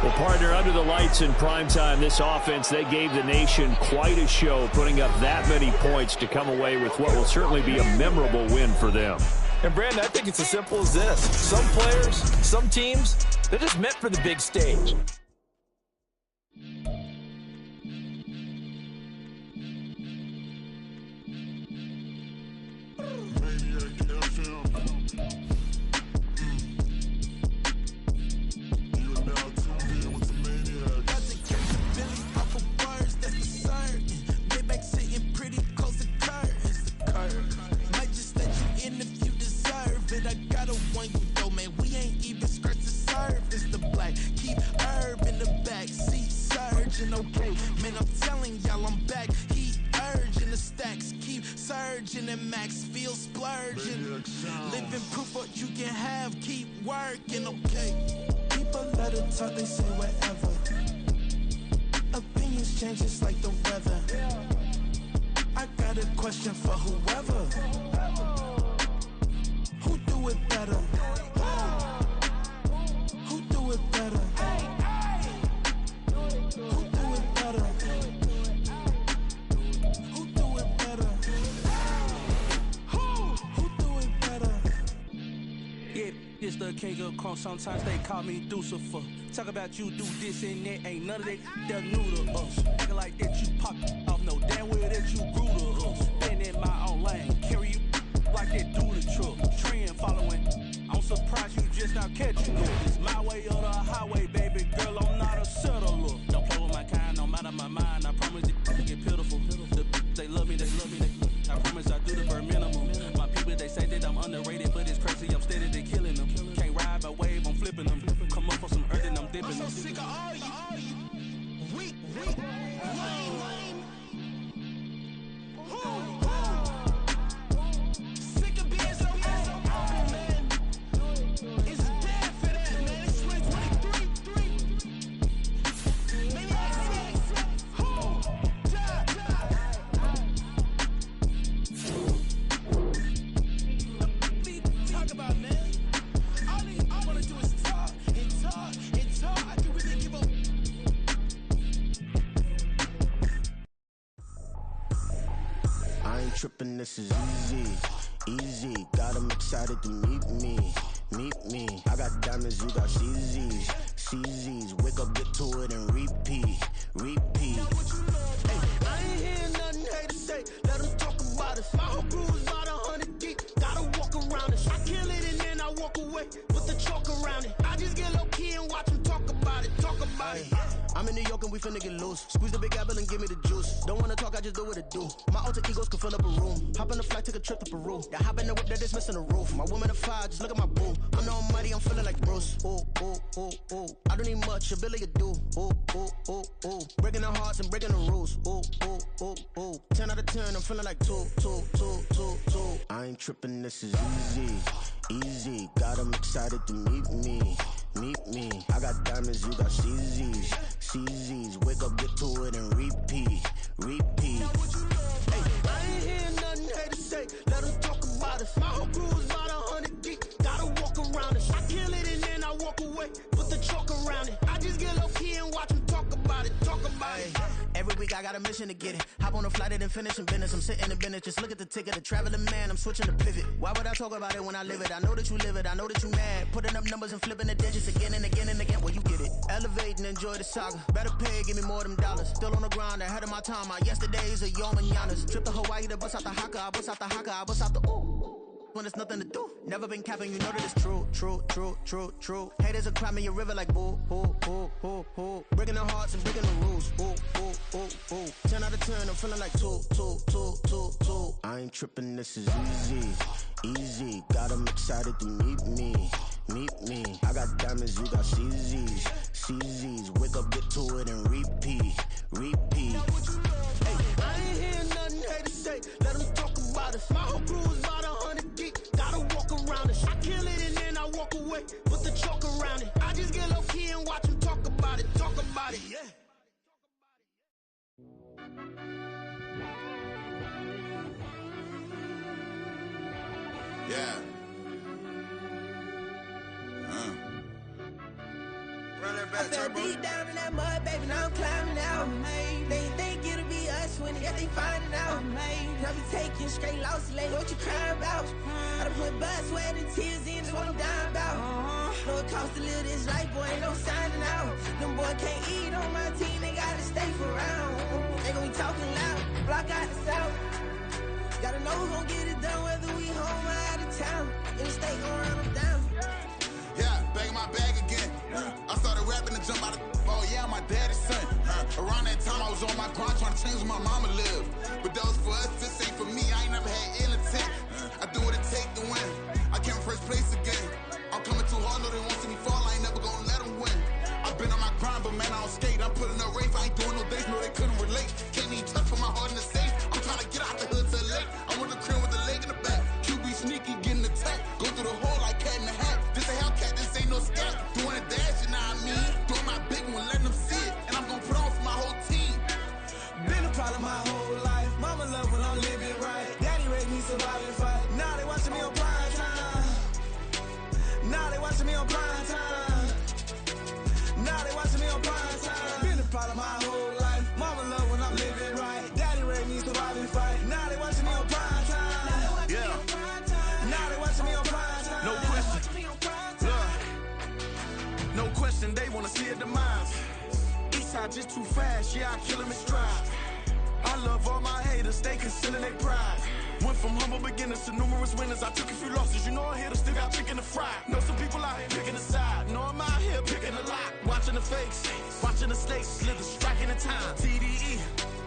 Well, partner, under the lights in primetime, this offense, they gave the nation quite a show, putting up that many points to come away with what will certainly be a memorable win for them. And, Brandon, I think it's as simple as this. Some players, some teams, they're just meant for the big stage. Okay, man, I'm telling y'all I'm back. Heat urging the stacks, keep surging and max feel splurging. Living proof what you can have, keep working, okay. People let it talk, they say whatever. Opinions change just like the weather. I got a question for whoever. Who do it better? Who do it better? This the king of crunk, sometimes they call me Lucifer. Talk about you do this and that, ain't none of that, they're new to us. Acting like that you pop off, no damn well that you grew to us. Been in my own lane, carry you like that do the truck. Trend following, I'm surprised you just now catching up. It's my way or the highway, baby girl, I'm not a settler. Don't play with my kind, no matter my mind, I promise it get pitiful. They love me, I promise I do the bare minimum. My people, they say that I'm underrated, but it's crazy, I'm steady, they killing them. Can't ride my wave, I'm flipping them. Come up for some earth and I'm dipping them. I'm so sick of all you. Weak, lame. Sick of being so man. It's dead for that, man. It's 2023. Talk about, man. All I wanna do is talk and talk and talk. I can really give up. I ain't tripping, this is easy. Got 'em excited to meet me. I got diamonds, you got CZs. Wake up, get to it, and repeat. Hey, I ain't hear nothing haters say. Let them talk about us. My whole crew is about 100 deep. Gotta walk around us. I kill it and then I walk away with the chalk around it. I just get low key and watch them talk about it. I'm in New York and we finna get loose. Squeeze the big apple and give me the juice. Don't wanna talk, I just do what it do. My alter egos can fill up a room. Hop on the flight, take a trip to Peru. That hop in the whip that is missing the roof. My woman a fire, just look at my boo. I'm the almighty, I'm feeling like Bruce. Ooh, ooh, ooh, ooh. I don't need much, ability to do. Ooh, ooh, ooh, ooh. Breaking the hearts and breaking the rules. Ooh, ooh, ooh, ooh. 10 out of 10, I'm feeling like 2, 2, 2, 2, 2. I ain't tripping, this is easy. Easy, got 'em excited to meet me. Meet me. I got diamonds, you got CZs. CZs, wake up, get to it, and repeat. Repeat. Hey, I ain't hearing nothing haters say. Let them talk about us. My whole crew is about 100 deep. Gotta walk around it. I kill it and then I walk away. Put the chalk around it. I just get low key and watch them talk about it. Talk about it. Every week I got a mission to get it. Hop on a flight and finish in business. I'm sitting in business. Just look at the ticket. A traveling man. I'm switching to pivot. Why would I talk about it when I live it? I know that you live it. I know that you mad. Putting up numbers and flipping the digits again and again and again. Well, you get it. Elevate and enjoy the saga. Better pay, give me more of them dollars. Still on the grind, ahead of my time. My yesterdays are your mananas. Trip to Hawaii to bust out the haka. I bust out the haka. I bust out the ooh. When there's nothing to do. Never been capping, you know that it's true, true, true, true, true. Haters are climbing your river like boo, hoo, hoo, hoo, hoo. Breaking the hearts and breaking the rules. Ooh, ooh, ooh, ooh. 10 out of 10, I'm feeling like 2, 2, 2, 2, 2. I ain't tripping, this is easy. Easy, got 'em excited to meet me. Meet me. I got diamonds, you got CZs. CZs, wake up, get to it, and repeat. Repeat. Hey, I ain't hearing nothing haters say. Let them talk about us. My whole crew is about 100 deep. Gotta walk around it. I kill it and then I walk away. Put the chalk around it. I just get low key and watch them talk about it. Talk about it, yeah. Yeah. Run that back, I fell deep down in that mud, baby, now I'm climbing out. They think it'll be us when yet they finding out. I be taking straight losses, lately, what you crying about? I done put blood, sweat, and tears in, that's what I'm dying about. Know it costs to live this life, boy, ain't no signing out. Them boy can't eat on my team, they gotta stay for round. They gon' be talking loud, block out the south. Gotta know who gon' get it done, whether we home or out of town. In the state, gon' run them down. Yeah, back in my bag again. I started rapping and jump out of oh yeah, my daddy's son. Around that time I was on my grind trying to change where my mama lived. But that was for us, this ain't for me. I ain't never had ill intent. I do what it take to win. I came first place again. I'm coming too hard, no they won't see me fall. I ain't never gonna let them win. I've been on my grind, but man I don't skate. I'm putting up race, I ain't doing no days, no they couldn't relate. Can't even touch for my heart in the safe. I'm trying to get out the hood to the lake. I'm with the crib with the leg in the back. QB sneaky, getting attacked. Go through the hole like cat in the hat. This a Hellcat, this ain't no scat. Doing a dash, you know what I mean? Doing my big one, letting them see it. And I'm gonna put on for my whole team. Been a problem my whole life. Mama love when I'm living right. Daddy raised me surviving fight. Now they watching me on prime time. Now they watching me on prime time. Now they watching me on prime time. Been a problem my whole life. Mama love when I'm living right. Daddy raised me surviving fight. Now they watching me on prime time. Yeah. Now they watching me on prime time. No question. Look. No question, they wanna see a demise. Eastside just too fast, yeah, I kill him in stride. I love all my haters, they consider they pride. Went from humble beginners to numerous winners. I took a few losses, you know a hitter still got chicken to fry. Know some people out here picking a side. Know I'm out here picking a lot. Watching the fakes, watching the stakes, slither, striking the time. TDE,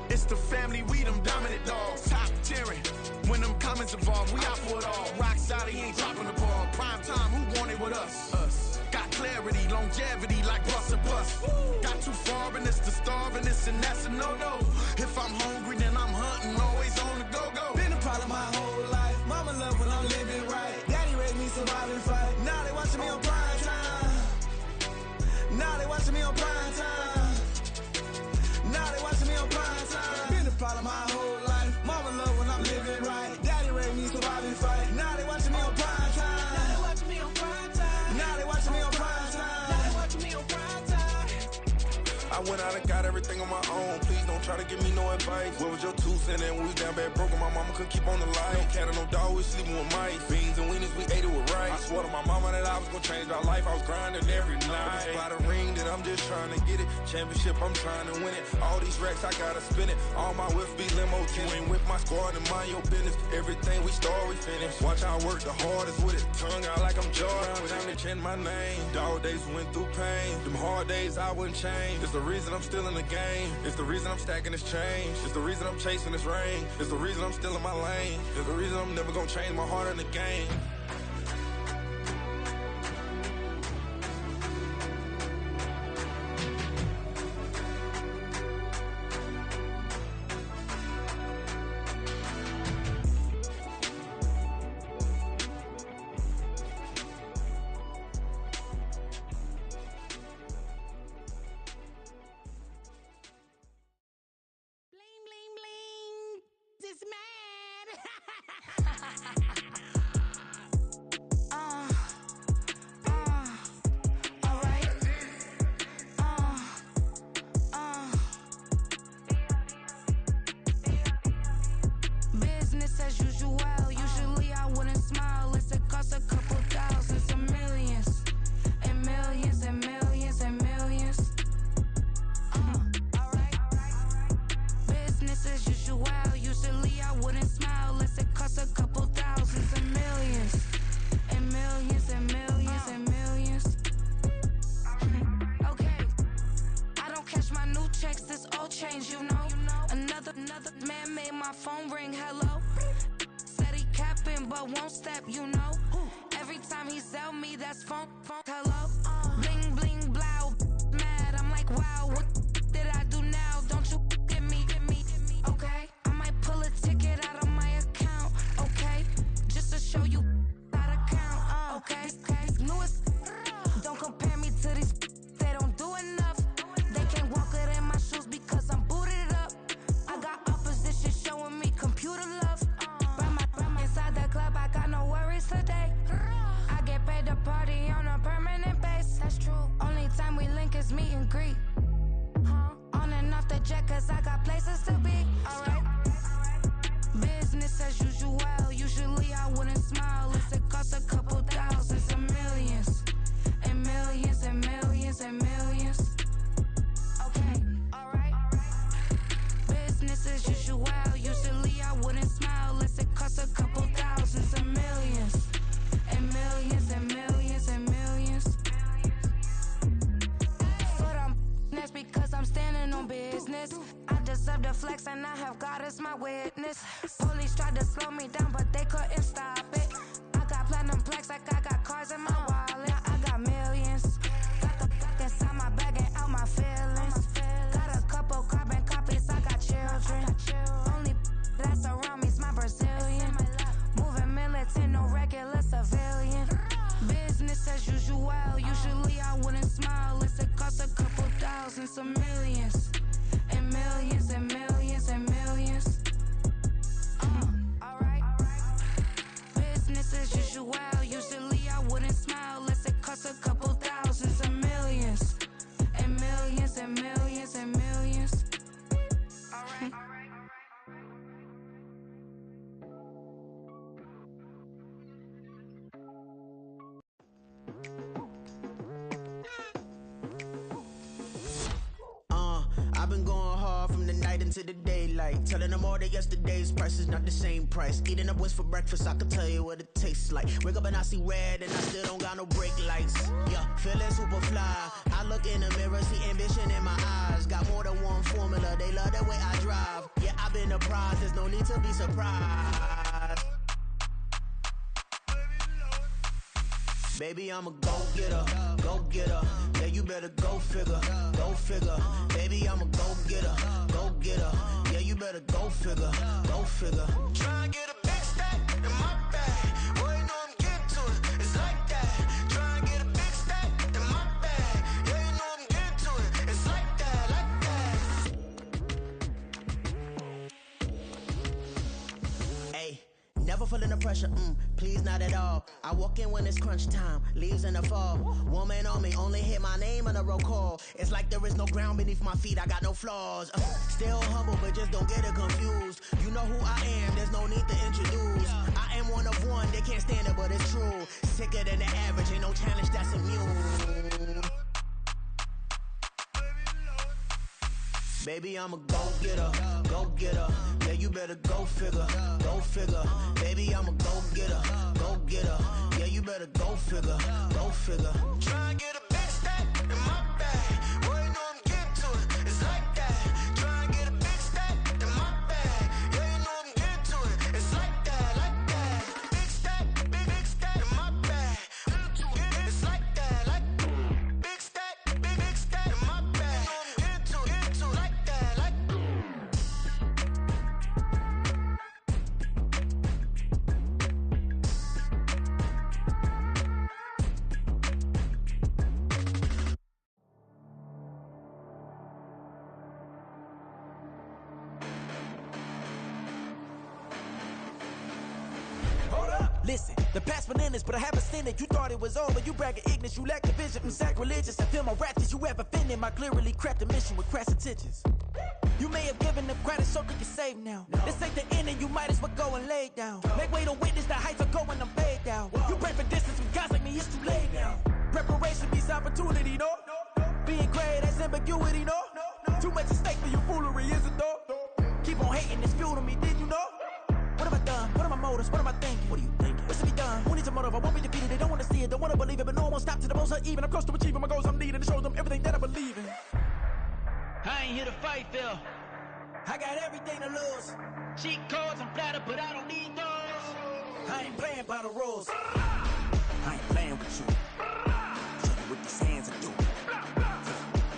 it's the family, we them dominant dogs. Top tiering, when them comments involved, we out for it all. Rock solid, he ain't dropping the ball. Prime time, who want it with us? Us. Got clarity, longevity like bus and bus. Got too far in this to starve in this, and that's a no-no. If I'm hungry, then I'm hunting, always on the go-go. Been a problem my whole life. Mama love when I'm living right. Daddy raised me surviving fight. Now they watching me on prime time. Now they watching me on prime time. Now they watching me on prime time. Been a problem my whole life. Mama love when I'm living right. Daddy raised me surviving fight. Now they watching me on prime time. Now they watching me on prime time. Now they watching me on prime time. Now they watching me on prime time. I went out and got everything on my own. Please don't try to give me no advice. What was your 2 cents? And when we down bad broke, my mama couldn't keep on the light. No cat or no dog, we sleeping with mice. Beans and weenies, we ate it with rice. I swore to my mama that I was gonna change my life. I was grinding every night. By the ring that I'm just trying to get it. Championship, I'm trying to win it. All these racks, I gotta spin it. All my whips be limo. You ain't with my squad and mind your business. Everything we start, we finish. Watch I work the hardest with it. Tongue out like I'm Jordan. Time to change my name. Dog days went through pain. Them hard days I wouldn't change. It's the reason reason I'm still in the game. It's the reason I'm stacking this change. It's the reason I'm chasing this ring. It's the reason I'm still in my lane. It's the reason I'm never gonna change my heart in the game. I've been going hard from the night into the daylight, telling them all that yesterday's price is not the same price. Eating up West for breakfast, I can tell you what it tastes like. Wake up and I see red and I still don't got no brake lights. Yeah, feeling super fly. I look in the mirror, see ambition in my eyes. Got more than one formula, they love the way I drive. Yeah, I've been a prize, there's no need to be surprised. Baby, I'm a go-getter, go-getter. Yeah, you better go figure, go figure. Baby, I'm a go-getter, go-getter. Yeah, you better go figure, go figure. Try and get a big stack in my bag. Boy, you know I'm getting to it. It's like that. Try and get a big stack in my bag. Yeah, you know I'm getting to it. It's like that, like that. Hey, never feeling the pressure, please not at all. I walk in when it's crunch time, leaves in the fall. Woman on me, only hit my name on a roll call. It's like there is no ground beneath my feet, I got no flaws. Still humble, but just don't get it confused. You know who I am, there's no need to introduce. I am one of one, they can't stand it, but it's true. Sicker than the average, ain't no challenge that's immune. Baby, I'm a go-getter, go-getter. Yeah, you better go figure, go figure. Baby, I'm a go-getter, go-getter. Yeah, you better go figure, go figure. Try and get a big stack in my bag. Boy, you know I'm getting to it. Listen, the past bananas, but I haven't seen it. You thought it was over, you bragging ignorance, you lack the vision. I'm sacrilegious, I feel my ratchets, you have offended my clearly crafted mission with crass intentions. You may have given them credit so that you're safe now. This ain't the end and you might as well go and lay down. Make way to witness the heights are going, I'm paid down. You pray for distance with guys like me, it's too late now. Preparation means opportunity, no? Being great, that's ambiguity, no? Too much at stake for your foolery, is it though? Keep on hating, it's fuel to me, did you know? What have I done? What are my motives? What am I thinking? What are you thinking? What's to be done? Who needs a motive? I won't be defeated. They don't want to see it, don't want to believe it, but no one won't stop to the most uneven. I'm close to achieving my goals. I'm needing to show them everything that I believe in. I ain't here to fight, Phil. I got everything to lose. Cheat codes, I'm flattered, but I don't need those. I ain't playing by the rules. I ain't playing with you. Show you what these hands are doing.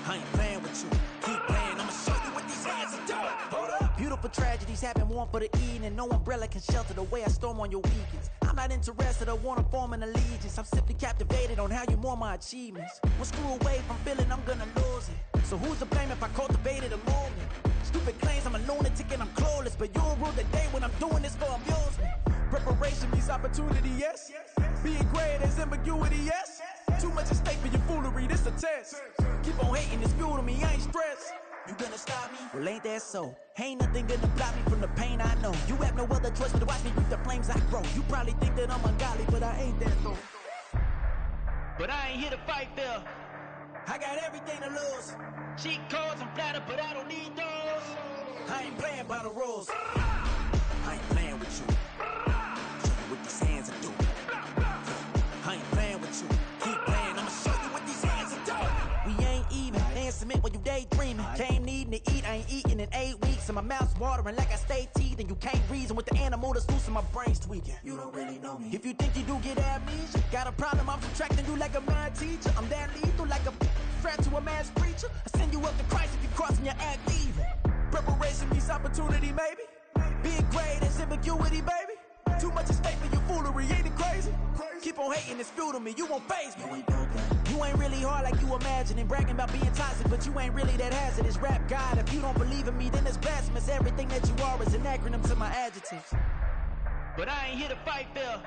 I ain't playing with you. Keep playing, I'ma show you what these hands are doing. Hold up. Beautiful tragedies happen, one for the evening, and no umbrella can shelter the way I storm on your weekends. I'm not interested, I wanna form an allegiance. I'm simply captivated on how you mourn my achievements. One screw away from feeling I'm gonna lose it. So who's to blame if I cultivated a movement? Stupid claims I'm a lunatic and I'm clueless, but you'll rule the day when I'm doing this for amusement. Preparation means opportunity, yes. Being great, there's ambiguity, yes. Too much at stake for your foolery, this a test. Keep on hating, it's fuel to me, I ain't stressed. You gonna stop me? Well, ain't that so? Ain't nothing gonna block me from the pain I know. You have no other choice but to watch me reap the flames I grow. You probably think that I'm ungodly, but I ain't that though. But I ain't here to fight, Phil. I got everything to lose. Cheat codes, I'm flattered, but I don't need those. I ain't playing by the rules. I ain't playing with you. Show you what these hands are doing. I ain't playing with you. Keep playing, I'ma show you what these hands are doing. We ain't even. They ain't submit when you daydreaming. Came needing to eat, I ain't eating in 8 weeks. And my mouth's watering like I stay teething. You can't reason with the animal that's loose and my brain's tweaking. You don't really know me. If you think you do get amnesia, got a problem, I'm subtracting you like a mad teacher. I'm that lethal like a threat to a mass preacher. I send you up to Christ if you crossing your act evil. Preparation means opportunity, maybe. Being great, there's ambiguity, baby. Too much at stake for your foolery, ain't it crazy? Keep on hating, it's fuel to me, you won't faze me. You ain't really hard like you imagining. Bragging about being toxic, but you ain't really that hazardous. Rap God, if you don't believe in me, then it's blasphemous. Everything that you are is an acronym to my adjectives. But I ain't here to fight, Phil.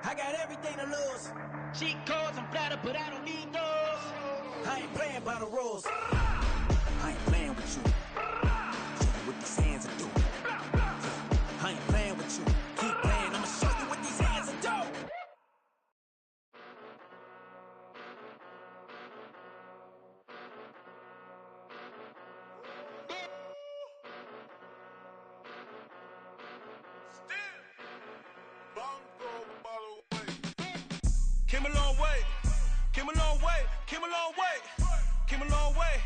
I got everything to lose. Cheat codes, I'm flattered, but I don't need those. I ain't playing by the rules. I ain't playing with you. Show you what these hands are doing. I ain't playing with you. Keep playing, I'ma show you what these hands are doing. Came a long way, came a long way, came a long way, came a long way.